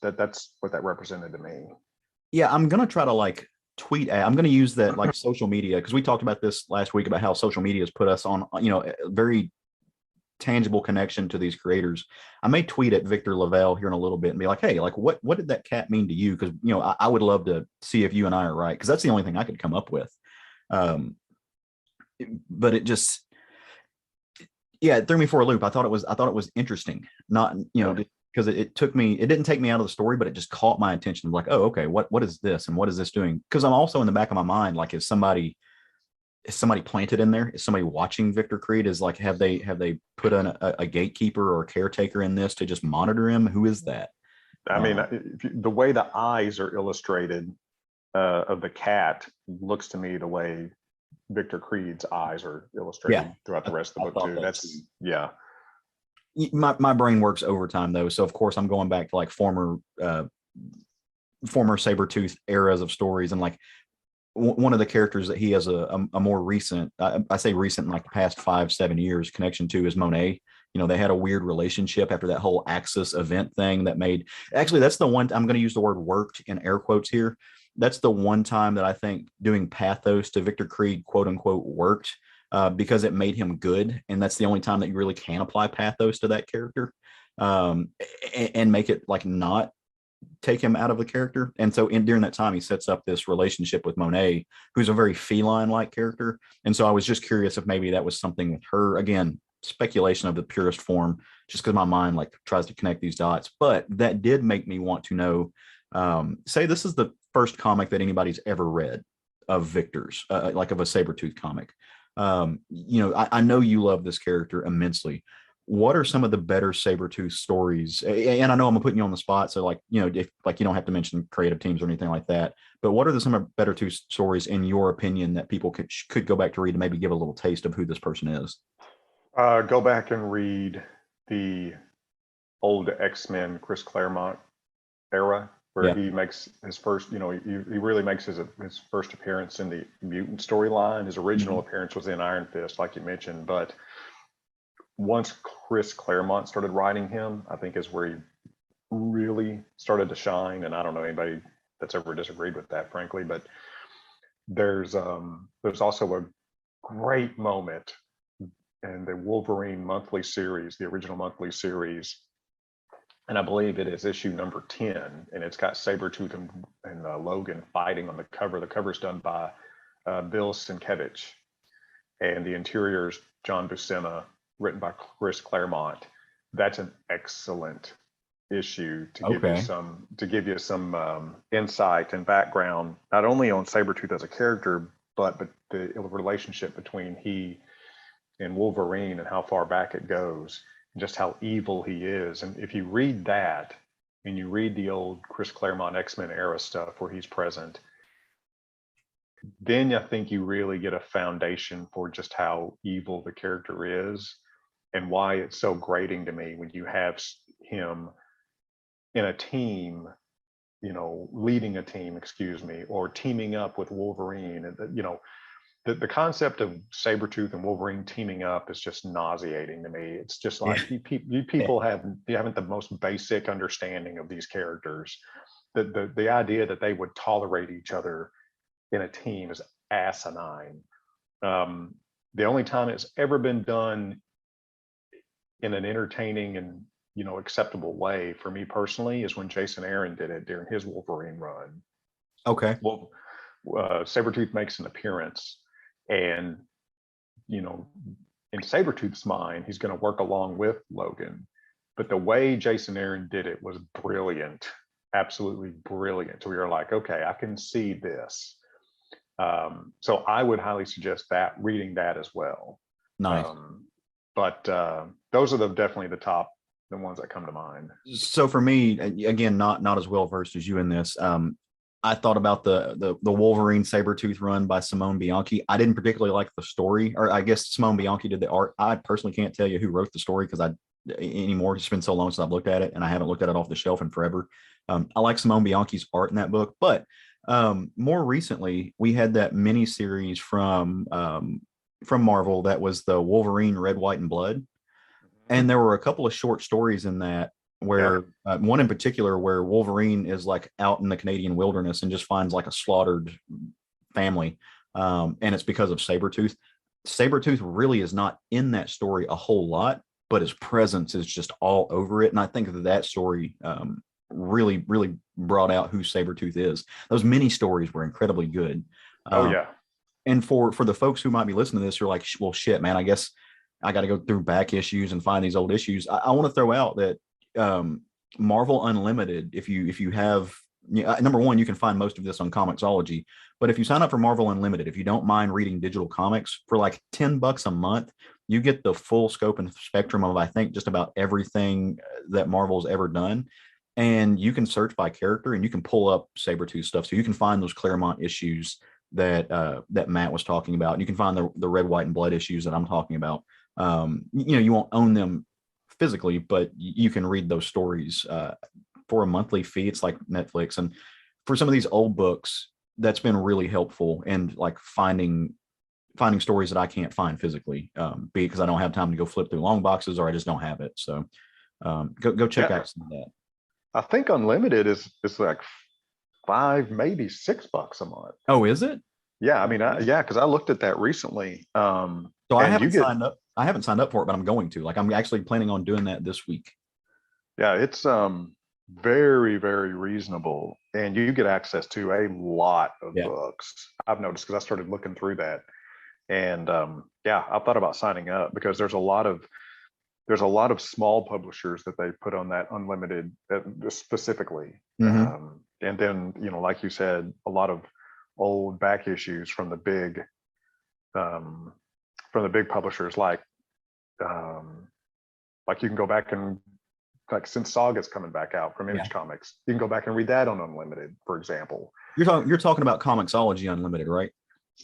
that's what that represented to me. Yeah, I'm gonna try to like tweet. I'm gonna use that like social media, because we talked about this last week about how social media has put us on, a very tangible connection to these creators. I may tweet at Victor Lavelle here in a little bit and be like, hey, like what did that cat mean to you? Because I would love to see if you and I are right, because that's the only thing I could come up with. But it just, it threw me for a loop. I thought it was interesting, not because it didn't take me out of the story, but it just caught my attention. Like, oh, okay, what is this, and what is this doing? Because I'm also in the back of my mind, like, is somebody planted in there? Is somebody watching Victor Creed? Is like, have they put in a gatekeeper or a caretaker in this to just monitor him? Who is that? I mean, the way the eyes are illustrated of the cat looks to me the way Victor Creed's eyes are illustrated throughout the rest of the book too. That's My brain works overtime though, so of course I'm going back to like former Sabretooth eras of stories, and like one of the characters that he has a more recent, I say recent, like the past 5-7 years connection to is Monet. They had a weird relationship after that whole Axis event thing that made, actually that's the one, I'm going to use the word worked in air quotes here. That's the one time that I think doing pathos to Victor Creed, quote unquote, worked, because it made him good. And that's the only time that you really can apply pathos to that character, and make it like not take him out of the character. And so during that time, he sets up this relationship with Monet, who's a very feline-like character. And so I was just curious if maybe that was something with her. Again, speculation of the purest form, just because my mind like tries to connect these dots. But that did make me want to know, say this is the first comic that anybody's ever read of Victor's, like of a Sabretooth comic. I know you love this character immensely. What are some of the better Sabretooth stories? And I know I'm putting you on the spot, so like, if like you don't have to mention creative teams or anything like that, but what are some of the better two stories in your opinion that people could go back to read and maybe give a little taste of who this person is? Go back and read the old X-Men Chris Claremont era, where he makes his first, he really makes his first appearance in the mutant storyline. His original appearance was in Iron Fist, like you mentioned, but once Chris Claremont started writing him, I think is where he really started to shine. And I don't know anybody that's ever disagreed with that, frankly, but there's also a great moment in the Wolverine monthly series, the original monthly series. And I believe it is issue number 10, and it's got Sabretooth and Logan fighting on the cover. The cover's done by Bill Sienkiewicz. and the interiors John Buscema, written by Chris Claremont. That's an excellent issue to give you some insight and background, not only on Sabretooth as a character, but the relationship between he and Wolverine and how far back it goes, and just how evil he is. And if you read that, and you read the old Chris Claremont X-Men era stuff where he's present, then I think you really get a foundation for just how evil the character is, and why it's so grating to me when you have him in a team, leading a team, or teaming up with Wolverine. And the concept of Sabretooth and Wolverine teaming up is just nauseating to me. It's just like you people haven't the most basic understanding of these characters. The idea that they would tolerate each other in a team is asinine. The only time it's ever been done in an entertaining and acceptable way for me personally is when Jason Aaron did it during his Wolverine run. Okay. Well, Sabretooth makes an appearance, and in Sabretooth's mind, he's going to work along with Logan. But the way Jason Aaron did it was brilliant, absolutely brilliant. So we were like, okay, I can see this. So I would highly suggest reading that as well. Nice. But those are definitely the ones that come to mind. So for me, again, not as well versed as you in this. I thought about the Wolverine Sabretooth run by Simone Bianchi. I didn't particularly like the story, or I guess Simone Bianchi did the art. I personally can't tell you who wrote the story because anymore. It's been so long since I've looked at it, and I haven't looked at it off the shelf in forever. I like Simone Bianchi's art in that book, but more recently we had that mini series from Marvel that was the Wolverine Red, White, and Blood. And there were a couple of short stories in that where one in particular where Wolverine is like out in the Canadian wilderness and just finds like a slaughtered family. And it's because of Sabretooth. Sabretooth really is not in that story a whole lot, but his presence is just all over it. And I think that story really, really brought out who Sabretooth is. Those mini stories were incredibly good. And for the folks who might be listening to this, who are like, well, shit, man, I guess I got to go through back issues and find these old issues. I want to throw out that Marvel Unlimited, if you have, number one, you can find most of this on Comixology, but if you sign up for Marvel Unlimited, if you don't mind reading digital comics for like $10 a month, you get the full scope and spectrum of, I think, just about everything that Marvel's ever done. And you can search by character and you can pull up Sabretooth stuff. So you can find those Claremont issues that Matt was talking about. And you can find the Red, White, and Blood issues that I'm talking about. You won't own them physically, but you can read those stories for a monthly fee. It's like Netflix. And for some of these old books, that's been really helpful, and like finding stories that I can't find physically, because I don't have time to go flip through long boxes, or I just don't have it. So go check out some of that. I think Unlimited is like $5, maybe $6 a month. Oh, is it? Yeah, I mean, because I looked at that recently. So I haven't signed up. I haven't signed up for it, but I'm going to. Like, I'm actually planning on doing that this week. Yeah, it's very, very reasonable, and you get access to a lot of books. I've noticed because I started looking through that, and I thought about signing up because there's a lot of small publishers that they put on that Unlimited specifically, and then like you said, a lot of old back issues from the big publishers, like you can go back and, like, since Saga's coming back out from Image Comics, you can go back and read that on Unlimited, for example. You're talking about Comixology Unlimited, right?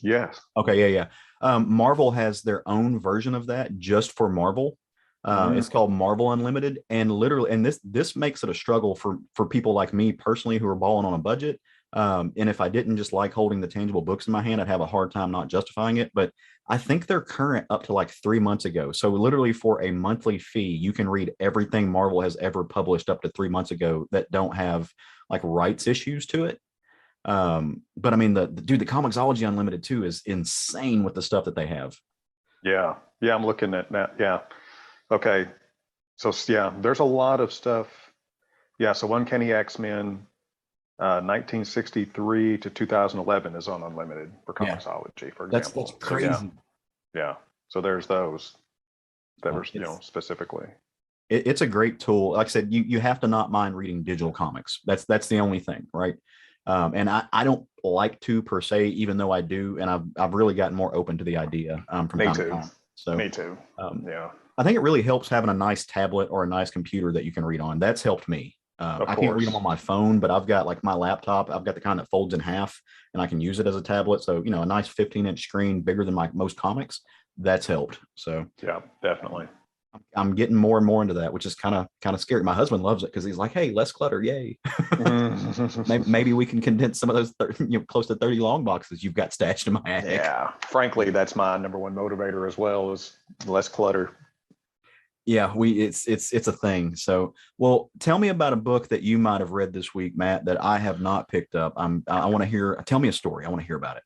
Yes. Okay, yeah. Marvel has their own version of that just for Marvel. It's called Marvel Unlimited, and literally, and this makes it a struggle for people like me personally who are balling on a budget. And if I didn't just like holding the tangible books in my hand, I'd have a hard time not justifying it. But I think they're current up to like 3 months ago. So literally for a monthly fee, you can read everything Marvel has ever published up to 3 months ago that don't have like rights issues to it. But I mean, the Comixology Unlimited too is insane with the stuff that they have. Yeah, I'm looking at that. Yeah. Okay. So there's a lot of stuff. Yeah. So Uncanny X-Men, 1963 to 2011 is on Unlimited for Comixology, for example. That's crazy. Yeah. So there's those that were, specifically. It's a great tool. Like I said, you have to not mind reading digital comics. That's the only thing, right? And I don't like to per se, even though I do, and I've really gotten more open to the idea from time to time. So me too. Yeah. I think it really helps having a nice tablet or a nice computer that you can read on. That's helped me. I can't read them on my phone, but I've got like my laptop. I've got the kind that folds in half, and I can use it as a tablet. So a nice 15-inch screen, bigger than most comics. That's helped. So yeah, definitely. I'm getting more and more into that, which is kind of scary. My husband loves it because he's like, "Hey, less clutter, yay!" maybe we can condense some of those close to 30 long boxes you've got stashed in my attic. Yeah, frankly, that's my number one motivator as well, is less clutter. Yeah, it's a thing. So, well, tell me about a book that you might have read this week, Matt, that I have not picked up. I want to hear. Tell me a story. I want to hear about it.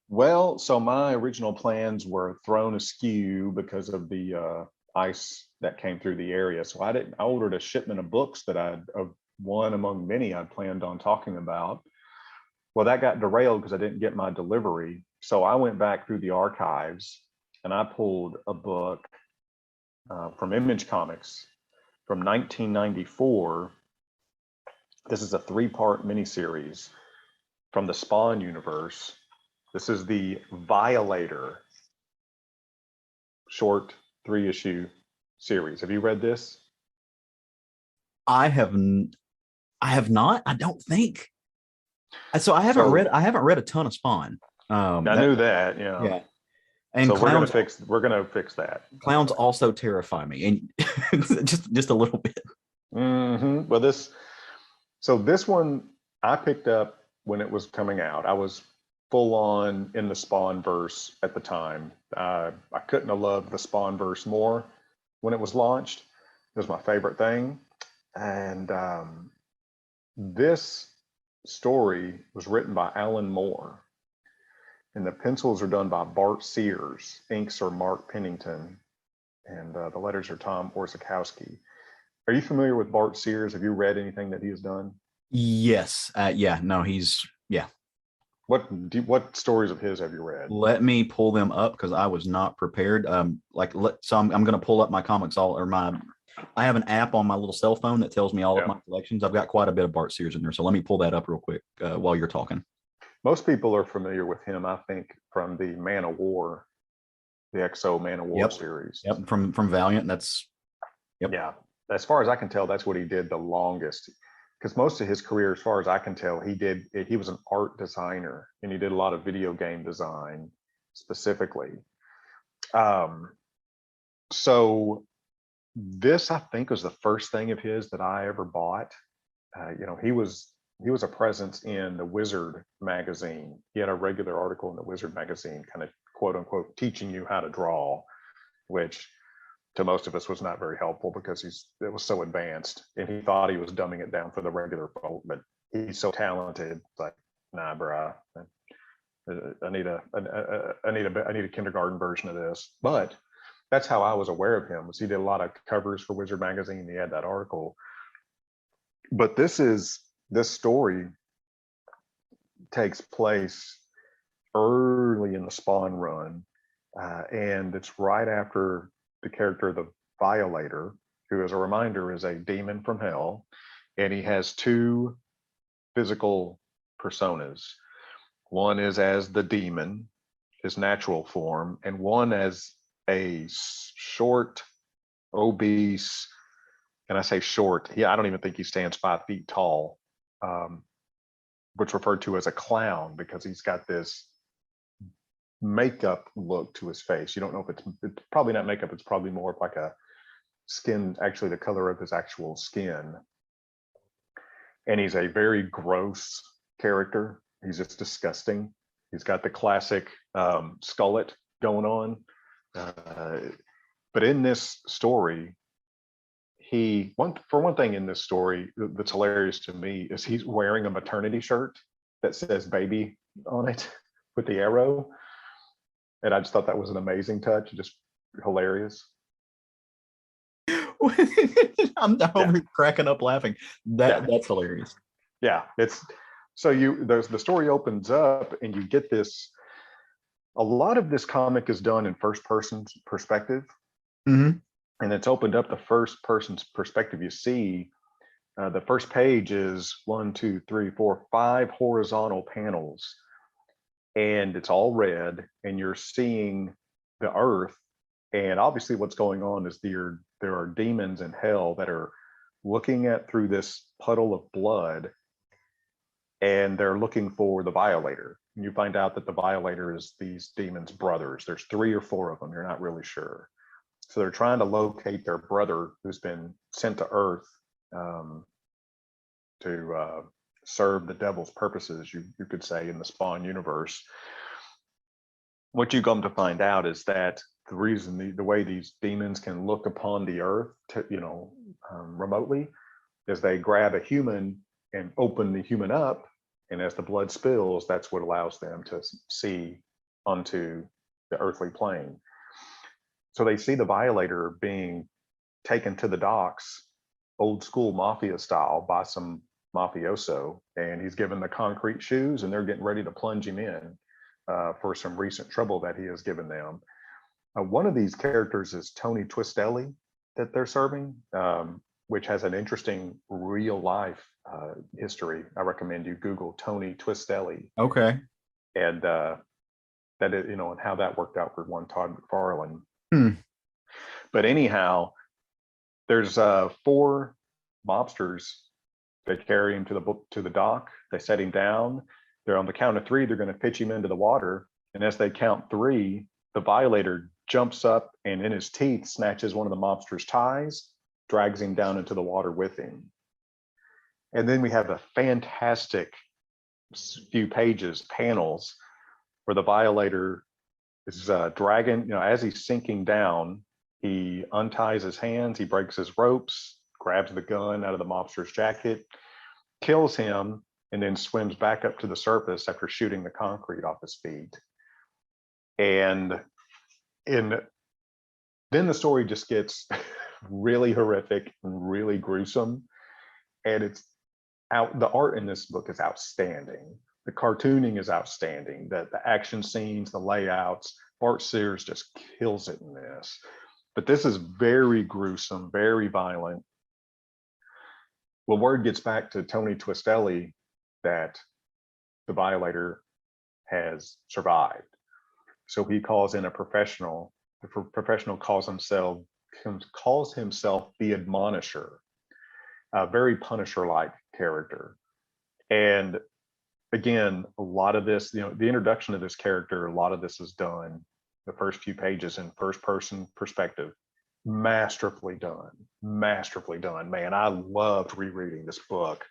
Well, so my original plans were thrown askew because of the ice that came through the area. So I ordered a shipment of books that one among many I'd planned on talking about. Well, that got derailed because I didn't get my delivery. So I went back through the archives and I pulled a book from Image Comics from 1994. This is a 3-part miniseries from the Spawn universe. This is the Violator short 3-issue series. Have you read this? I have not. I don't think. So I haven't read a ton of Spawn. I knew that. Yeah. Yeah. And so clowns, we're gonna fix that. Clowns also terrify me, and just a little bit. Mm-hmm. Well, this one I picked up when it was coming out. I was full on in the Spawn verse at the time. I couldn't have loved the Spawn verse more when it was launched. It was my favorite thing. And this story was written by Alan Moore. And the pencils are done by Bart Sears. Inks are Mark Pennington. And the letters are Tom Orzechowski. Are you familiar with Bart Sears? Have you read anything that he has done? Yes. Yeah. What stories of his have you read? Let me pull them up because I was not prepared. So I'm going to pull up my comics I have an app on my little cell phone that tells me all of my collections. I've got quite a bit of Bart Sears in there. So let me pull that up real quick while you're talking. Most people are familiar with him, I think, from the Man of War, the XO Man of War series. Yep, from Valiant. Yeah. As far as I can tell, that's what he did the longest. Because most of his career, as far as I can tell, he was an art designer, and he did a lot of video game design specifically. So this, I think, was the first thing of his that I ever bought. He was a presence in the Wizard magazine. He had a regular article in the Wizard magazine, kind of quote unquote teaching you how to draw, which to most of us was not very helpful because it was so advanced, and he thought he was dumbing it down for the regular folk, but he's so talented. It's like, nah, bruh, I need a kindergarten version of this. But that's how I was aware of him. Was he did a lot of covers for Wizard magazine. He had that article. But this story takes place early in the Spawn run, and it's right after the character of the Violator, who, as a reminder, is a demon from hell, and he has 2 physical personas. One is as the demon, his natural form, and one as a short, obese, and I say short, I don't even think he stands 5 feet tall, which referred to as a clown because he's got this makeup look to his face. You don't know if it's probably not makeup. It's probably more like a skin, actually the color of his actual skin. And he's a very gross character. He's just disgusting. He's got the classic skullet going on. But in this story, for one thing in this story that's hilarious to me is he's wearing a maternity shirt that says baby on it with the arrow. And I just thought that was an amazing touch, just hilarious. I'm cracking up laughing. That's hilarious. Yeah, it's so the story opens up and you get this a lot of this comic is done in first person perspective, Mhm. and it's opened up the first person's perspective. You see, the first page is 1, 2, 3, 4, 5 horizontal panels, and it's all red, and you're seeing the earth. And obviously what's going on is there are demons in hell that are looking at through this puddle of blood, and they're looking for the Violator. And you find out that the Violator is these demons' brothers. There's 3 or 4 of them, you're not really sure. So they're trying to locate their brother who's been sent to Earth to serve the devil's purposes, you could say, in the Spawn universe. What you come to find out is that the reason the way these demons can look upon the Earth, remotely, is they grab a human and open the human up, and as the blood spills, that's what allows them to see onto the earthly plane. So they see the Violator being taken to the docks, old school mafia style, by some mafioso, and he's given the concrete shoes, and they're getting ready to plunge him in for some recent trouble that he has given them. One of these characters is Tony Twistelli that they're serving, which has an interesting real life history. I recommend you Google Tony Twistelli. Okay. And that is, and how that worked out for one Todd McFarlane. But anyhow, there's 4 mobsters. They carry him to the dock. They set him down. They're on the count of 3. They're going to pitch him into the water. And as they count 3, the Violator jumps up and in his teeth snatches one of the mobster's ties, drags him down into the water with him. And then we have a fantastic few pages, panels, where the Violator is dragging, as he's sinking down, he unties his hands, he breaks his ropes, grabs the gun out of the mobster's jacket, kills him, and then swims back up to the surface after shooting the concrete off his feet. And then the story just gets really horrific and really gruesome. And the art in this book is outstanding. The cartooning is outstanding. The action scenes, the layouts, Bart Sears just kills it in this. But this is very gruesome, very violent. Well, word gets back to Tony Twistelli that the Violator has survived. So he calls in a professional. The professional calls himself the Admonisher, a very Punisher-like character. And again, a lot of this, the introduction of this character, a lot of this is done, the first few pages, in first-person perspective. Masterfully done. Man, I loved rereading this book.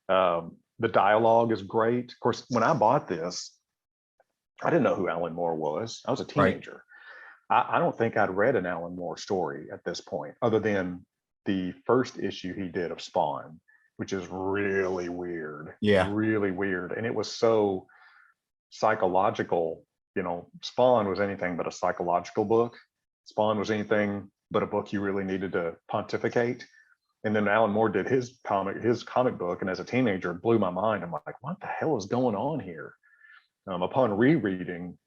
The dialogue is great. Of course, when I bought this, I didn't know who Alan Moore was. I was a teenager. Right. I don't think I'd read an Alan Moore story at this point, other than the first issue he did of Spawn, which is really weird. Yeah. Really weird. And it was so psychological. Spawn was anything but a psychological book. Spawn was anything but a book you really needed to pontificate. And then Alan Moore did his comic book, and as a teenager, it blew my mind. I'm like, what the hell is going on here? Upon rereading,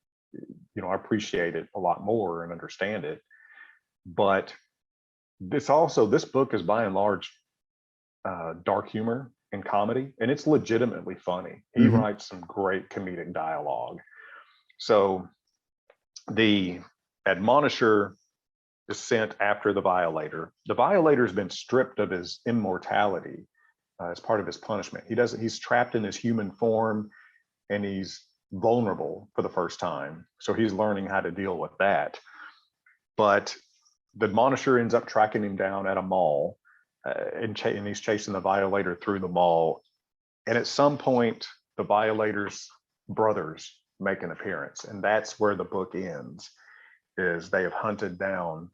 I appreciate it a lot more and understand it. But this book is by and large dark humor and comedy, and it's legitimately funny. He writes some great comedic dialogue. So the Admonisher is sent after the Violator. The Violator's been stripped of his immortality as part of his punishment. He's trapped in his human form, and he's vulnerable for the first time. So he's learning how to deal with that. But the Admonisher ends up tracking him down at a mall, and he's chasing the Violator through the mall. And at some point, the Violator's brothers make an appearance, and that's where the book ends. Is they have hunted down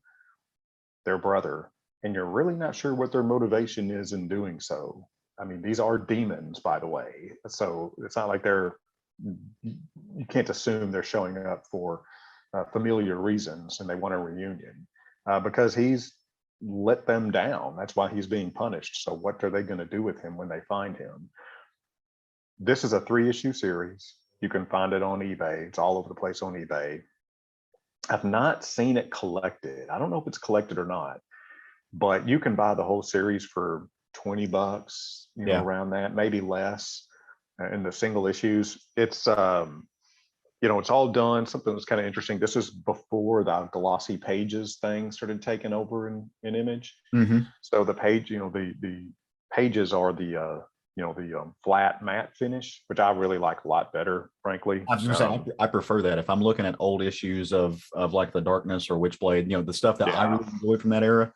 their brother, and you're really not sure what their motivation is in doing so. I mean, these are demons, by the way, so it's not like you can't assume they're showing up for familiar reasons and they want a reunion, because he's let them down. That's why he's being punished. So what are they going to do with him when they find him? This is a 3-issue series. You can find it on eBay. It's all over the place on eBay. I've not seen it collected. I don't know if it's collected or not, but you can buy the whole series for $20, around that, maybe less. In the single issues, it's it's all done. Something that's kind of interesting. This is before the glossy pages thing started taking over in Image. Mm-hmm. So the page, the pages are the flat matte finish, which I really like a lot better, frankly. I was gonna say I prefer that. If I'm looking at old issues of like the Darkness or Witchblade, the stuff that I really enjoyed from that era,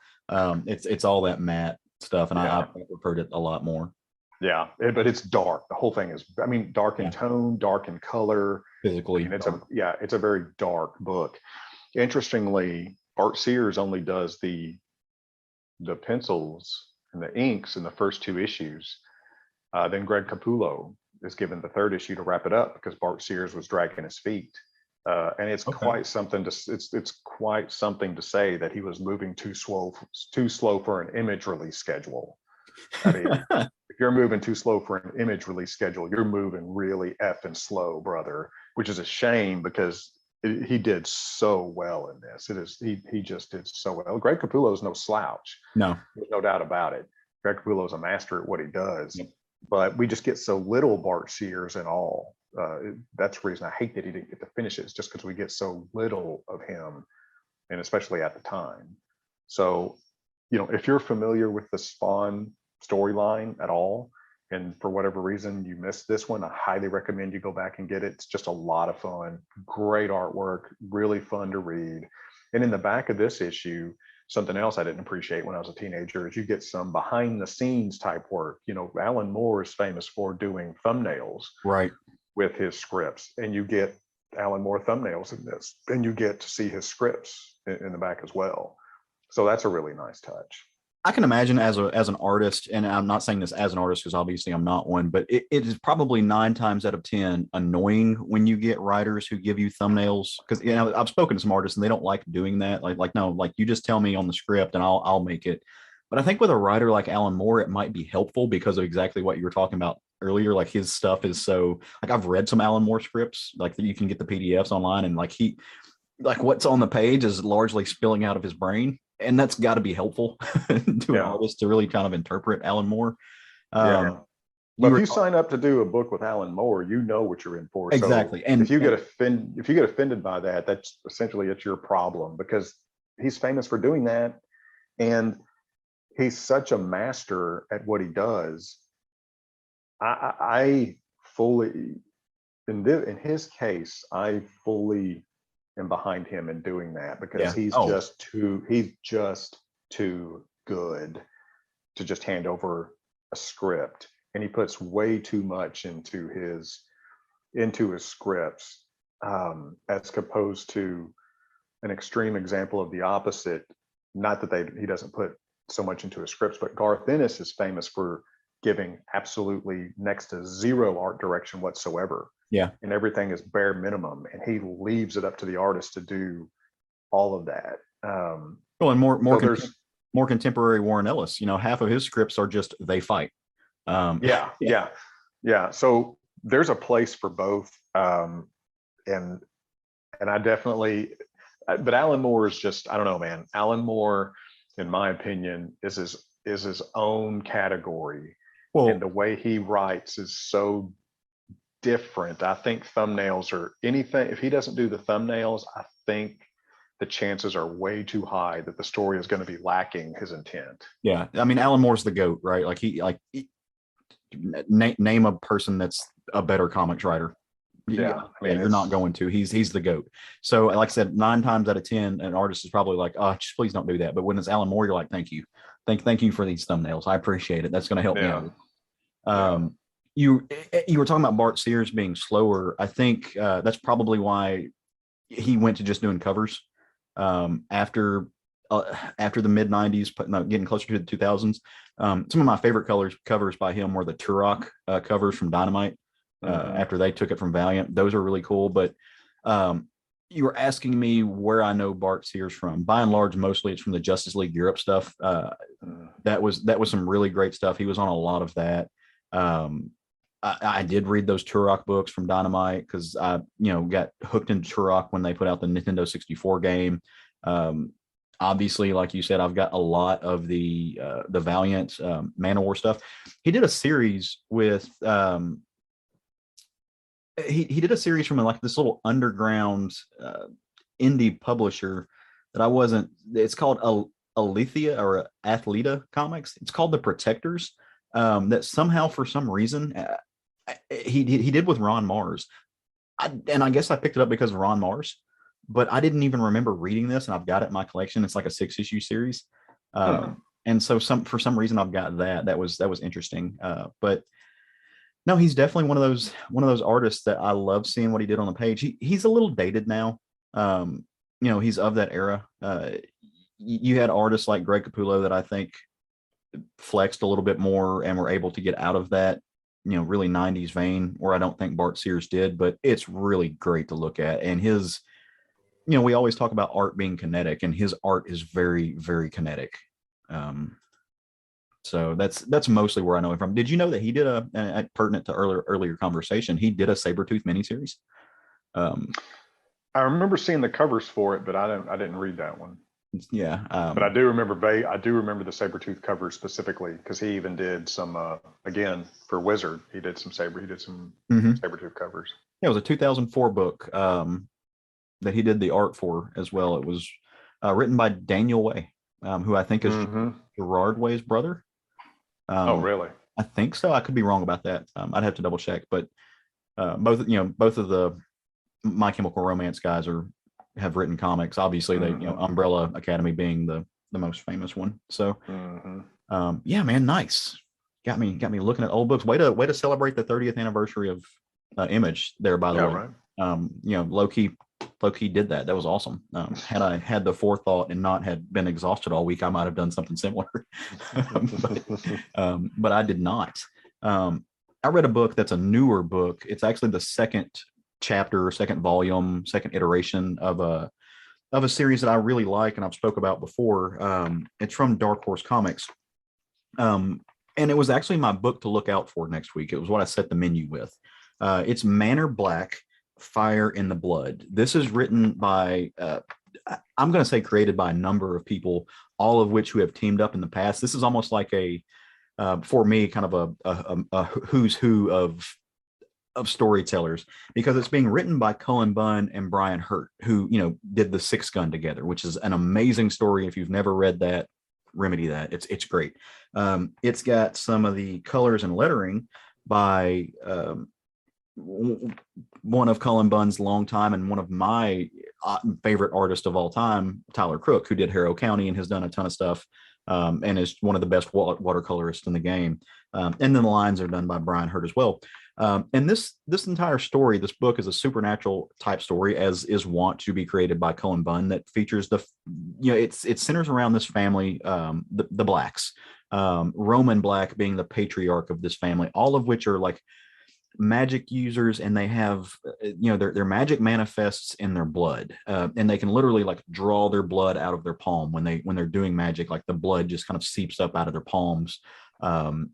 it's all that matte stuff, and I preferred it a lot more. Yeah, but it's dark. The whole thing is, dark in tone, dark in color. Physically, it's a very dark book. Interestingly, Bart Sears only does the pencils and the inks in the first 2 issues. Then Greg Capullo is given the 3rd issue to wrap it up because Bart Sears was dragging his feet, and it's quite something to it's quite something to say that he was moving too slow for an Image release schedule. I mean, if you're moving too slow for an Image release schedule, you're moving really effing slow, brother. Which is a shame because he did so well in this. He just did so well. Greg Capullo is no slouch. No, there's no doubt about it. Greg Capullo is a master at what he does. Yep. But we just get so little Bart Sears and all. That's the reason I hate that he didn't get to finish it. It's just because we get so little of him, and especially at the time. So, if you're familiar with the Spawn storyline at all, and for whatever reason you missed this one, I highly recommend you go back and get it. It's just a lot of fun, great artwork, really fun to read. And in the back of this issue, something else I didn't appreciate when I was a teenager is you get some behind the scenes type work. Alan Moore is famous for doing thumbnails with his scripts, and you get Alan Moore thumbnails in this, and you get to see his scripts in the back as well. So that's a really nice touch. I can imagine as an artist, and I'm not saying this as an artist because obviously I'm not one, but it is probably 9 times out of 10 annoying when you get writers who give you thumbnails, because I've spoken to some artists and they don't like doing that. Like you just tell me on the script and I'll make it. But I think with a writer like Alan Moore, it might be helpful because of exactly what you were talking about earlier. Like his stuff is so, like, I've read some Alan Moore scripts, like you can get the PDFs online, and like what's on the page is largely spilling out of his brain. And that's got to be helpful to an artist to really kind of interpret Alan Moore. But if you sign up to do a book with Alan Moore, you know what you're in for. Exactly. So and if you get offended by that, that's essentially it's your problem, because he's famous for doing that, and he's such a master at what he does. I fully, in his case, I fully am behind him in doing that, because he's just too good to just hand over a script, and he puts way too much into his scripts, as opposed to an extreme example of the opposite. Not that he doesn't put so much into his scripts, but Garth Ennis is famous for giving absolutely next to zero art direction whatsoever. Yeah. And everything is bare minimum, and he leaves it up to the artist to do all of that. Well, and more contemporary Warren Ellis, half of his scripts are just they fight. Yeah. So there's a place for both. And I definitely, but Alan Moore is just, I don't know, man. Alan Moore, in my opinion, is his own category. Well, and the way he writes is so different. I think thumbnails or anything, if he doesn't do the thumbnails, I think the chances are way too high that the story is going to be lacking his intent. Yeah. I mean, Alan Moore's the GOAT, right? Like name a person that's a better comics writer. You're not going to. He's the GOAT. So like I said, 9 times out of 10, an artist is probably like, oh, just please don't do that. But when it's Alan Moore, you're like, thank you. Thank you for these thumbnails. I appreciate it. That's going to help me out. You were talking about Bart Sears being slower. I think that's probably why he went to just doing covers after the mid 90s, getting closer to the 2000s. Some of my favorite covers by him were the Turok covers from Dynamite after they took it from Valiant. Those are really cool. But you were asking me where I know Bart Sears from. By and large, mostly it's from the Justice League Europe stuff. That was some really great stuff. He was on a lot of that. I did read those Turok books from Dynamite because I, got hooked into Turok when they put out the Nintendo 64 game. Obviously, like you said, I've got a lot of the Valiant Manowar stuff. He did a series with he did a series from like this little underground indie publisher that I wasn't. It's called Alethea or Athleta Comics. It's called The Protectors. That somehow, for some reason, he did with Ron Mars. And I guess I picked it up because of Ron Mars, but I didn't even remember reading this, and I've got it in my collection. It's like a 6-issue series. And so for some reason I've got that. That was interesting. But no, he's definitely one of those artists that I love seeing what he did on the page. He's a little dated now. He's of that era. You had artists like Greg Capullo that I think flexed a little bit more and were able to get out of that, really 90s vein, where I don't think Bart Sears did, but it's really great to look at. And his, we always talk about art being kinetic, and his art is very, very kinetic. So that's mostly where I know him from. Did you know that he did a pertinent to earlier conversation, he did a Sabretooth miniseries? I remember seeing the covers for it, but I didn't read that one. Yeah. But I do remember the Sabretooth covers specifically, because he even did some again for Wizard. He did some Sabretooth covers. Yeah, it was a 2004 book that he did the art for as well. It was written by Daniel Way, who I think is Gerard Way's brother. Oh, really? I think so. I could be wrong about that. I'd have to double check. But both of the My Chemical Romance guys have written comics. Obviously, they Umbrella Academy being the most famous one. So, yeah, man, nice. Got me looking at old books. Way to celebrate the 30th anniversary of Image there. By the way, right. Low-key did that. That was awesome. Had I had the forethought and not had been exhausted all week, I might have done something similar. But I did not. I read a book that's a newer book. It's actually the second chapter, second volume, second iteration of a series that I really like and I've spoke about before. It's from Dark Horse Comics. And it was actually my book to look out for next week. It was what I set the menu with. It's Manor Black, Fire in the Blood. This is written by, I'm going to say created by a number of people, all of which who have teamed up in the past. This is almost like for me, kind of a who's who of storytellers, because it's being written by Cullen Bunn and Brian Hurt, who, did The Six Gun together, which is an amazing story. If you've never read that, remedy that. It's great. It's got some of the colors and lettering by one of Cullen Bunn's longtime and one of my favorite artists of all time, Tyler Crook, who did Harrow County and has done a ton of stuff, and is one of the best watercolorists in the game. And then the lines are done by Brian Hurt as well. And this entire story, this book, is a supernatural type story, as is wont to be created by Cullen Bunn, that features it centers around this family, the Blacks, Roman Black being the patriarch of this family, all of which are like magic users, and they have their magic manifests in their blood, and they can literally like draw their blood out of their palm when they're doing magic. Like the blood just kind of seeps up out of their palms, and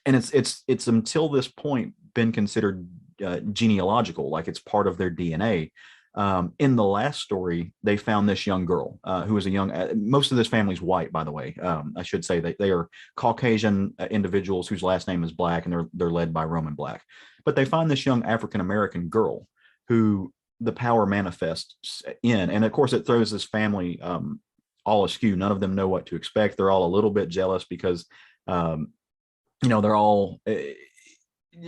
it's until this point been considered genealogical, like it's part of their DNA. In the last story, they found this young girl who was most of this family's white, by the way. I should say that they are Caucasian individuals whose last name is Black, and they're led by Roman Black. But they find this young African-American girl who the power manifests in. And of course, it throws this family all askew. None of them know what to expect. They're all a little bit jealous because, they're all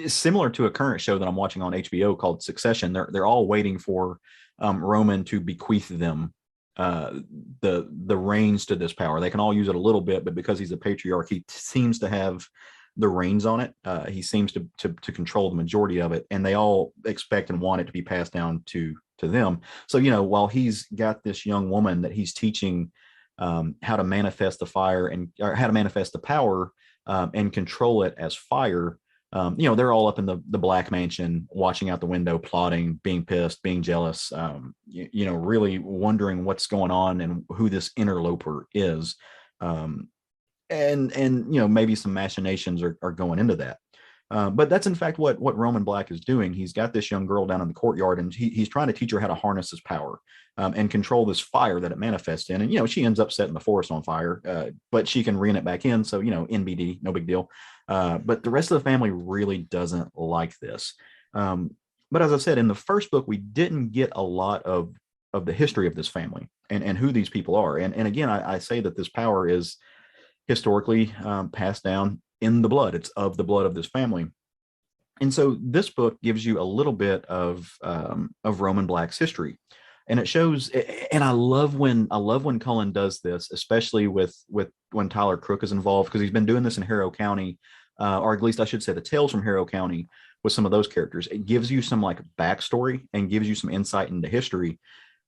similar to a current show that I'm watching on HBO called Succession. They're all waiting for Roman to bequeath them the reins to this power. They can all use it a little bit, but because he's a patriarch, he seems to have the reins on it. He seems to control the majority of it, and they all expect and want it to be passed down to them. So, while he's got this young woman that he's teaching how to manifest the fire or how to manifest the power and control it as fire, they're all up in the Black mansion, watching out the window, plotting, being pissed, being jealous, really wondering what's going on and who this interloper is. And maybe some machinations are going into that. But that's in fact what Roman Black is doing. He's got this young girl down in the courtyard, and he's trying to teach her how to harness his power and control this fire that it manifests in. And she ends up setting the forest on fire, but she can rein it back in. So NBD, no big deal. But the rest of the family really doesn't like this. But as I said, in the first book, we didn't get a lot of the history of this family and who these people are. And again, I say that this power is historically passed down in the blood. It's of the blood of this family. And so this book gives you a little bit of Roman Black's history. And it shows, and I love when Cullen does this, especially with when Tyler Crook is involved, because he's been doing this in Harrow County, or at least I should say the Tales from Harrow County with some of those characters. It gives you some like backstory and gives you some insight into history.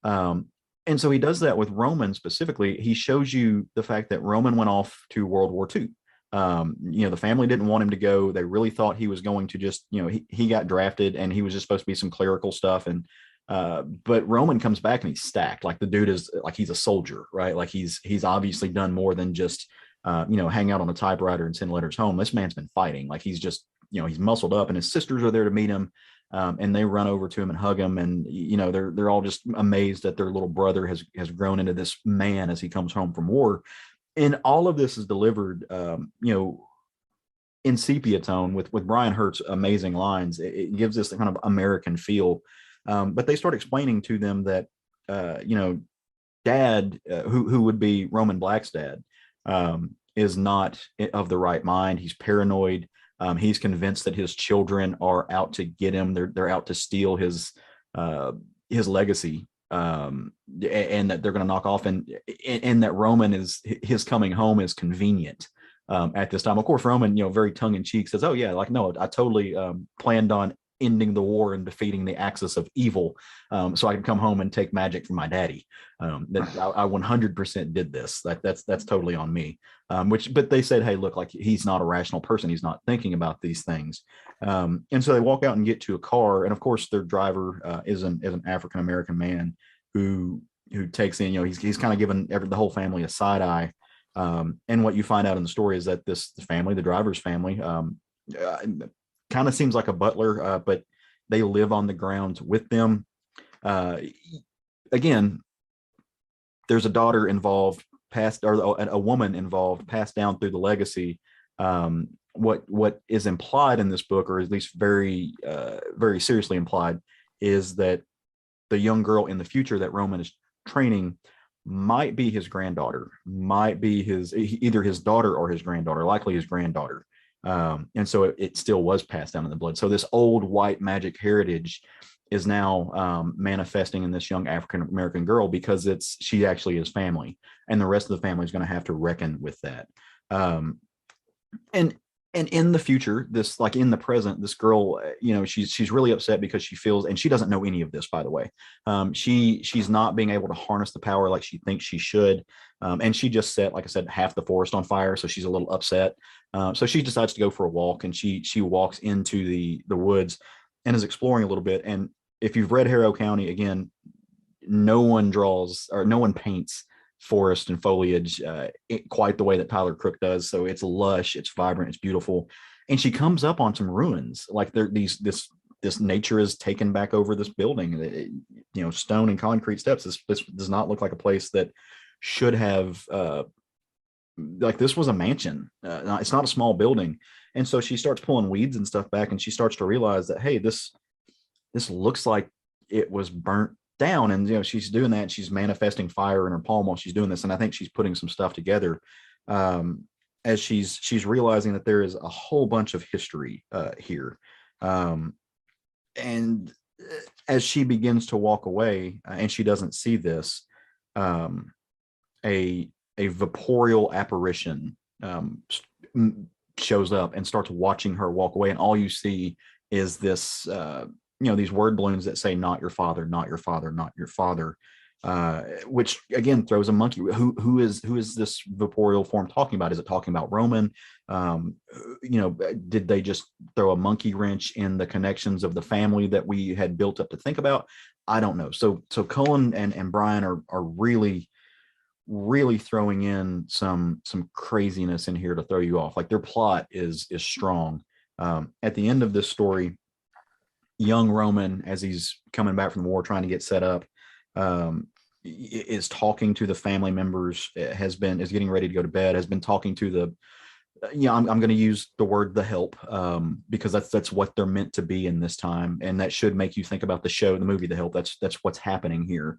And so he does that with Roman specifically. He shows you the fact that Roman went off to World War II. The family didn't want him to go. They really thought he was going to just, he got drafted and he was just supposed to be some clerical stuff. And but Roman comes back and he's stacked. Like the dude is like, he's a soldier, right? Like he's obviously done more than just, hang out on a typewriter and send letters home. This man's been fighting. Like he's just, he's muscled up, and his sisters are there to meet him. And they run over to him and hug him. And, they're all just amazed that their little brother has grown into this man as he comes home from war. And all of this is delivered, in sepia tone with Brian Hurt's amazing lines. It gives this kind of American feel. But they start explaining to them that, dad, who would be Roman Black's dad, is not of the right mind. He's paranoid. He's convinced that his children are out to get him. They're out to steal his legacy, and that they're going to knock off, and that Roman his coming home is convenient at this time. Of course, Roman, very tongue in cheek says, "Oh yeah, like no, I totally planned on ending the war and defeating the axis of evil, so I can come home and take magic from my daddy. That I 100% did this. That's totally on me." But they said, "Hey, look, like he's not a rational person. He's not thinking about these things." And so they walk out and get to a car, and of course, their driver is an African American man who takes in, he's kind of given the whole family a side eye. And what you find out in the story is that the family, the driver's family, kind of seems like a butler, but they live on the grounds with them. Again, there's a daughter involved, or a woman involved, passed down through the legacy. What is implied in this book, or at least very seriously implied, is that the young girl in the future that Roman is training might be his granddaughter, might be either his daughter or his granddaughter, likely his granddaughter. And so it still was passed down in the blood. So this old white magic heritage is now manifesting in this young African American girl, because she actually is family, and the rest of the family is going to have to reckon with that. And in the future, this, like in the present, this girl, she's really upset because she feels, and she doesn't know any of this, by the way. She's not being able to harness the power like she thinks she should. And she just set, like I said, half the forest on fire. So she's a little upset. So she decides to go for a walk, and she walks into the woods and is exploring a little bit. And if you've read Harrow County, again, no one paints forest and foliage quite the way that Tyler Crook does. So it's lush, it's vibrant, it's beautiful. And she comes up on some ruins, like this nature is taken back over this building. Stone and concrete steps. This does not look like a place that should have like this was a mansion. It's not a small building. And so she starts pulling weeds and stuff back, and she starts to realize that, hey, this looks like it was burnt down. And she's doing that. She's manifesting fire in her palm while she's doing this, and I think she's putting some stuff together as she's realizing that there is a whole bunch of history here. And as she begins to walk away, and she doesn't see this, a vaporial apparition shows up and starts watching her walk away, and all you see is this these word balloons that say, "Not your father, not your father, not your father," which again throws a monkey. Who is this vaporial form talking about? Is it talking about Roman? Did they just throw a monkey wrench in the connections of the family that we had built up to think about? I don't know. So Cullen and Brian are really throwing in some craziness in here to throw you off. Like their plot is strong. At the end of this story, young Roman, as he's coming back from the war, trying to get set up, is talking to the family members, is getting ready to go to bed, has been talking to the, I'm going to use the word the help, because that's what they're meant to be in this time. And that should make you think about the movie, The Help. That's what's happening here.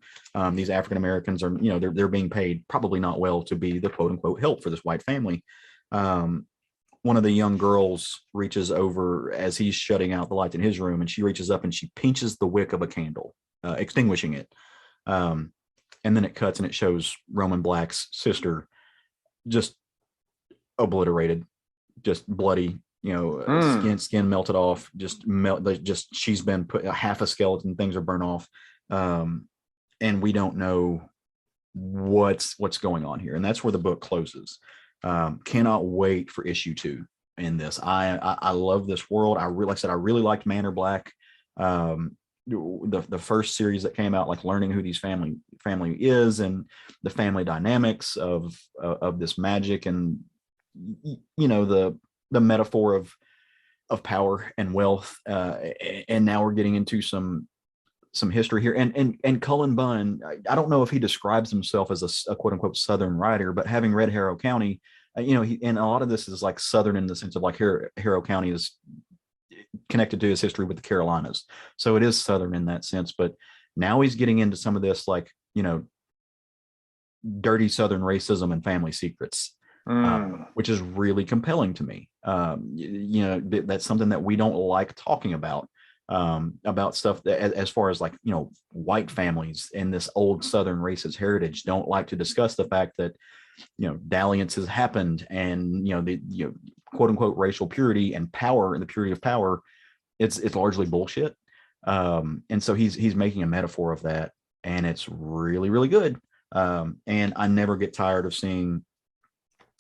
These African Americans are, they're being paid probably not well to be the quote unquote help for this white family. One of the young girls reaches over as he's shutting out the lights in his room, and she reaches up and she pinches the wick of a candle, extinguishing it. And then it cuts and it shows Roman Black's sister just obliterated, just bloody, skin melted off, just she's been put half a skeleton, things are burnt off. And we don't know what's going on here. And that's where the book closes. Cannot wait for issue 2 in this. I love this world. I really liked Manor Black. The first series that came out, like learning who these family is and the family dynamics of this magic, and the metaphor of power and wealth, and now we're getting into some history here. And Cullen Bunn, I don't know if he describes himself as a quote unquote Southern writer, but having read Harrow County, he, and a lot of this is like Southern in the sense of like Harrow County is connected to his history with the Carolinas, so it is Southern in that sense. But now he's getting into some of this, like, dirty Southern racism and family secrets, which is really compelling to me. That's something that we don't like talking about stuff that, as far as like, white families and this old Southern racist heritage don't like to discuss the fact that, dalliance has happened, and, the quote unquote racial purity and power, and the purity of power, it's largely bullshit. And so he's making a metaphor of that, and it's really, really good. And I never get tired of seeing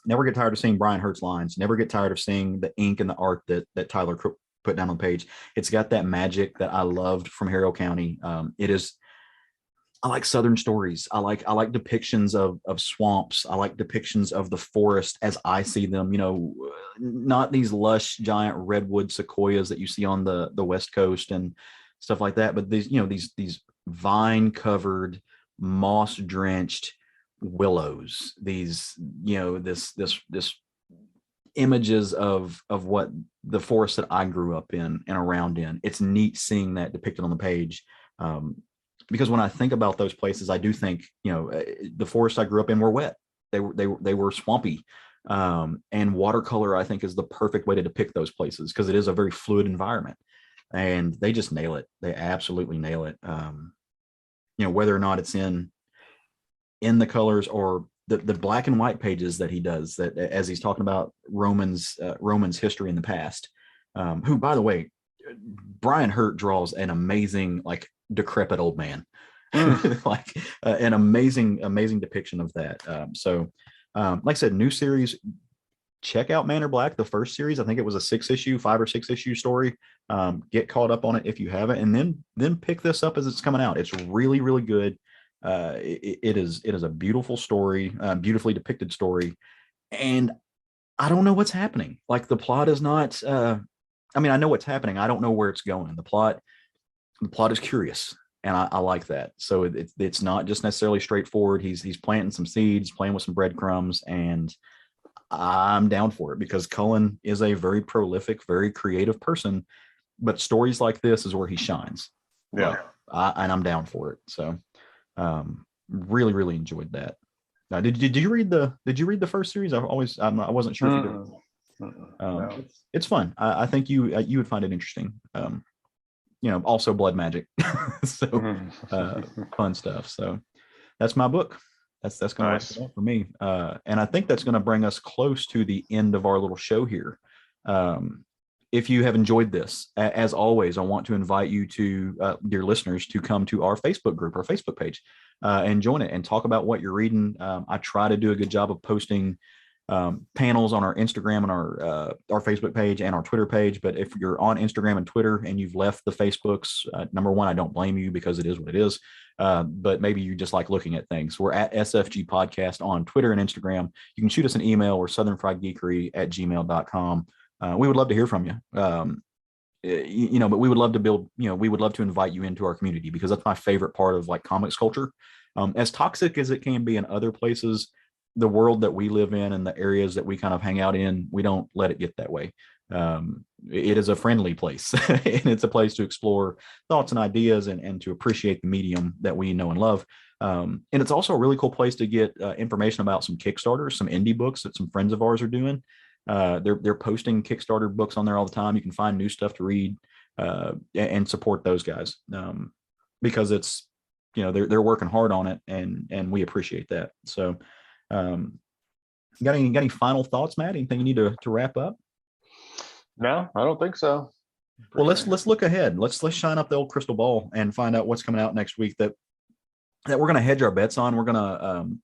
Brian Hurt's lines, never get tired of seeing the ink and the art that Tyler put down on the page. It's got that magic that I loved from Harrow County. I like Southern stories. I like depictions of swamps. I like depictions of the forest as I see them, not these lush giant redwood sequoias that you see on the West Coast and stuff like that, but these vine covered, moss drenched willows, these, this images of what the forest that I grew up in and around in. It's neat seeing that depicted on the page. Because when I think about those places, I do think, the forests I grew up in were wet. They were swampy. And watercolor, I think, is the perfect way to depict those places, because it is a very fluid environment, and they just nail it. They absolutely nail it. Whether or not it's in the colors or the black and white pages that he does, that as he's talking about Roman's history in the past, who, by the way, Brian Hurt draws an amazing, like, decrepit old man, like an amazing depiction of that. Like I said, new series, check out Manor Black. The first series, I think it was a 5 or 6 issue story. Get caught up on it if you haven't, and then pick this up as it's coming out. It's really, really good. It is a beautiful story, beautifully depicted story, and I don't know what's happening. Like, the plot is not, I know what's happening. I don't know where it's going. The plot is curious, and I like that. So it's not just necessarily straightforward. He's planting some seeds, playing with some breadcrumbs, and I'm down for it, because Cullen is a very prolific, very creative person, but stories like this is where he shines. Yeah. And I'm down for it. So really, really enjoyed that. Did you read the first series? I wasn't sure if you did. No. It's fun. I think you would find it interesting. Also blood magic. So fun stuff. So that's my book. That's going to wrap it up for me. And I think that's going to bring us close to the end of our little show here. If you have enjoyed this, as always, I want to invite you to, dear listeners, to come to our Facebook group, our Facebook page, and join it and talk about what you're reading. I try to do a good job of posting panels on our Instagram and our Facebook page and our Twitter page. But if you're on Instagram and Twitter and you've left the Facebooks, number one, I don't blame you, because it is what it is. But maybe you just like looking at things. We're at SFG Podcast on Twitter and Instagram. You can shoot us an email. We're southernfriedgeekery@gmail.com. we would love to hear from you. But we would love to build, we would love to invite you into our community, because that's my favorite part of like comics culture. As toxic as it can be in other places, the world that we live in and the areas that we kind of hang out in, we don't let it get that way. It is a friendly place and it's a place to explore thoughts and ideas and to appreciate the medium that we know and love. And it's also a really cool place to get information about some Kickstarters, some indie books that some friends of ours are doing. They're posting Kickstarter books on there all the time. You can find new stuff to read and support those guys because it's, they're working hard on it, and we appreciate that. So, got any final thoughts, Matt? Anything you need to wrap up? No, I don't think so. Well, let's look ahead. Let's shine up the old crystal ball and find out what's coming out next week that we're going to hedge our bets on. We're going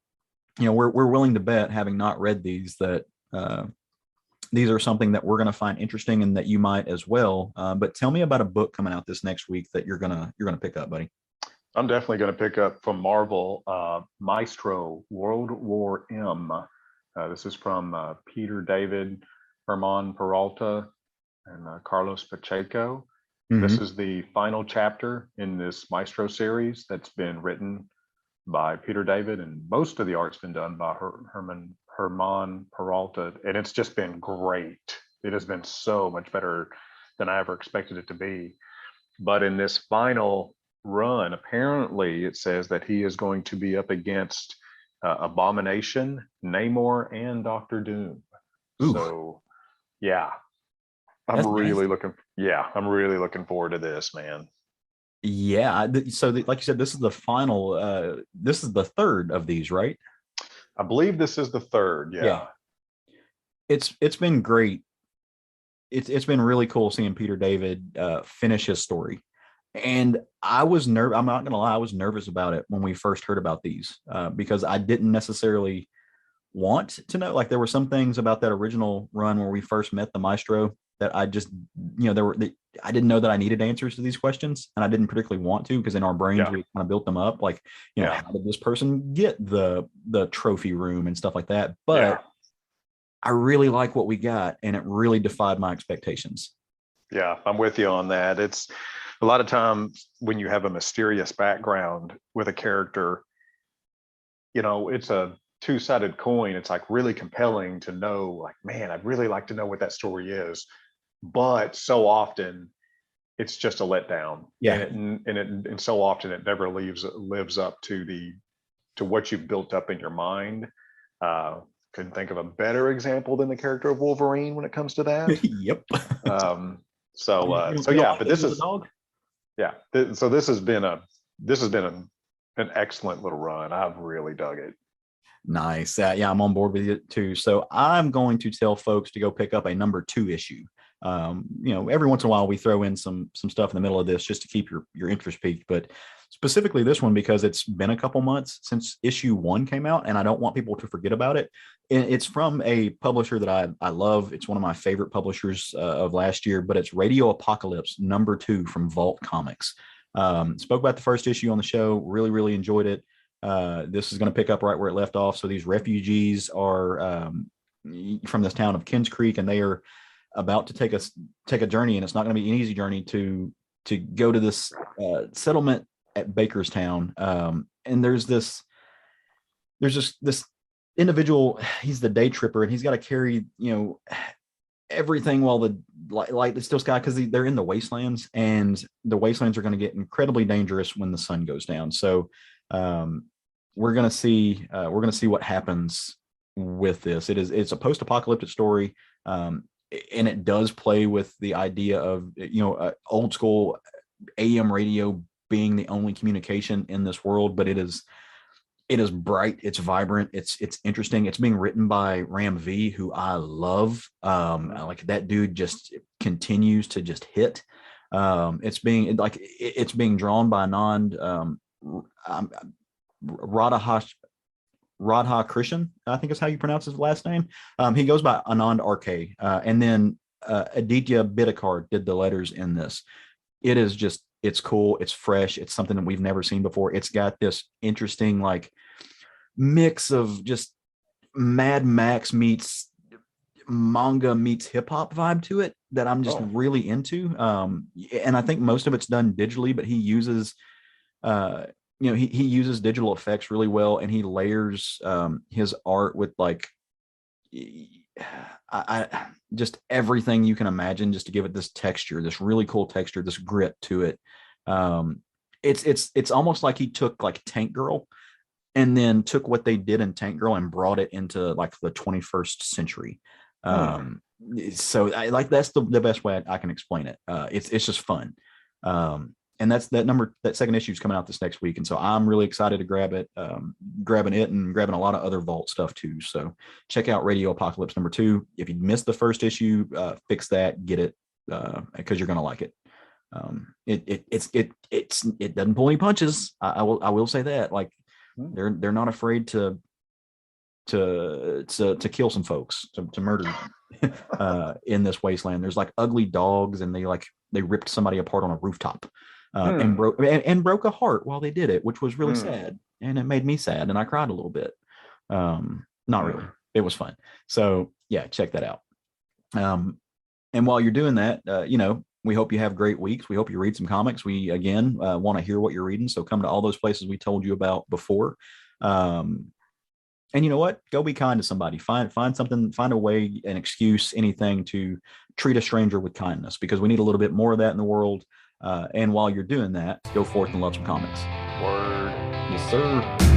to, we're willing to bet, having not read these, that these are something that we're going to find interesting and that you might as well. But tell me about a book coming out this next week that you're gonna pick up, buddy. I'm definitely going to pick up from Marvel, Maestro, World War M. This is from Peter David, Herman Peralta, and Carlos Pacheco. Mm-hmm. This is the final chapter in this Maestro series that's been written by Peter David, and most of the art's been done by Herman Peralta, and it's just been great. It has been so much better than I ever expected it to be. But in this final run, apparently it says that he is going to be up against Abomination, Namor, and Doctor Doom. Ooh. So yeah, I'm really looking forward to this, man. Yeah, so like you said, this is the final, this is the third of these, right? I believe this is the third. Yeah. It's been great. It's been really cool seeing Peter David finish his story. And I'm not gonna lie, I was nervous about it when we first heard about these because I didn't necessarily want to know. Like, there were some things about that original run where we first met the Maestro that I just, I didn't know that I needed answers to these questions, and I didn't particularly want to, because in our brains we kind of built them up. Like, how did this person get the trophy room and stuff like that? But I really like what we got, and it really defied my expectations. Yeah, I'm with you on that. It's a lot of times when you have a mysterious background with a character, it's a two-sided coin. It's like really compelling to know, like, man, I'd really like to know what that story is. But so often it's just a letdown. Yeah. And so often it never lives up to what you've built up in your mind. Couldn't think of a better example than the character of Wolverine when it comes to that. Yep. So this is a dog. Yeah. So this has been an excellent little run. I've really dug it. Nice. Yeah, I'm on board with it too. So I'm going to tell folks to go pick up a number 2 issue. Every once in a while we throw in some stuff in the middle of this just to keep your interest peaked, but specifically this one because it's been a couple months since issue 1 came out, and I don't want people to forget about it. It's from a publisher that I love. It's one of my favorite publishers of last year, but it's Radio Apocalypse number 2 from Vault Comics. Spoke about the first issue on the show. Really, really enjoyed it. This is going to pick up right where it left off. So these refugees are from this town of Kins Creek, and they are about to take a journey, and it's not going to be an easy journey to go to this settlement at Bakerstown. And there's this individual. He's the day tripper, and he's got to carry everything while the light is still sky, because they're in the wastelands, and the wastelands are going to get incredibly dangerous when the sun goes down. So we're going to see what happens with this. It's a post-apocalyptic story, and it does play with the idea of old school AM radio being the only communication in this world. But it is bright, it's vibrant, it's interesting. It's being written by Ram V, who I love. Like, that dude just continues to just hit. It's being drawn by Anand Radha Krishan, I think is how you pronounce his last name. He goes by Anand RK, and then Aditya Bidikar did the letters in this. It's cool, it's fresh, it's something that we've never seen before. It's got this interesting like mix of just Mad Max meets manga meets hip hop vibe to it that I'm just really into. And I think most of it's done digitally, but he uses, he uses digital effects really well, and he layers his art with like, I just everything you can imagine, just to give it this texture, this really cool texture, this grit to it. It's almost like he took like Tank Girl and then took what they did in Tank Girl and brought it into like the 21st century. So I like, that's the best way I can explain it. It's just fun. And that second issue is coming out this next week. And so I'm really excited to grab it, grabbing it and grabbing a lot of other Vault stuff too. So check out Radio Apocalypse #2. If you missed the first issue, fix that, get it, because you're going to like it. It doesn't pull any punches. I will say that, like, they're not afraid to kill some folks, to murder in this wasteland. There's like ugly dogs, and they ripped somebody apart on a rooftop, and broke a heart while they did it, which was really sad, and it made me sad, and I cried a little bit. Not really. It was fun. So yeah, check that out. And while you're doing that, we hope you have great weeks. We hope you read some comics. We, again, want to hear what you're reading. So come to all those places we told you about before. And you know what? Go be kind to somebody. Find something, find a way, an excuse, anything to treat a stranger with kindness, because we need a little bit more of that in the world. And while you're doing that, go forth and love some comics. Word. Yes, sir.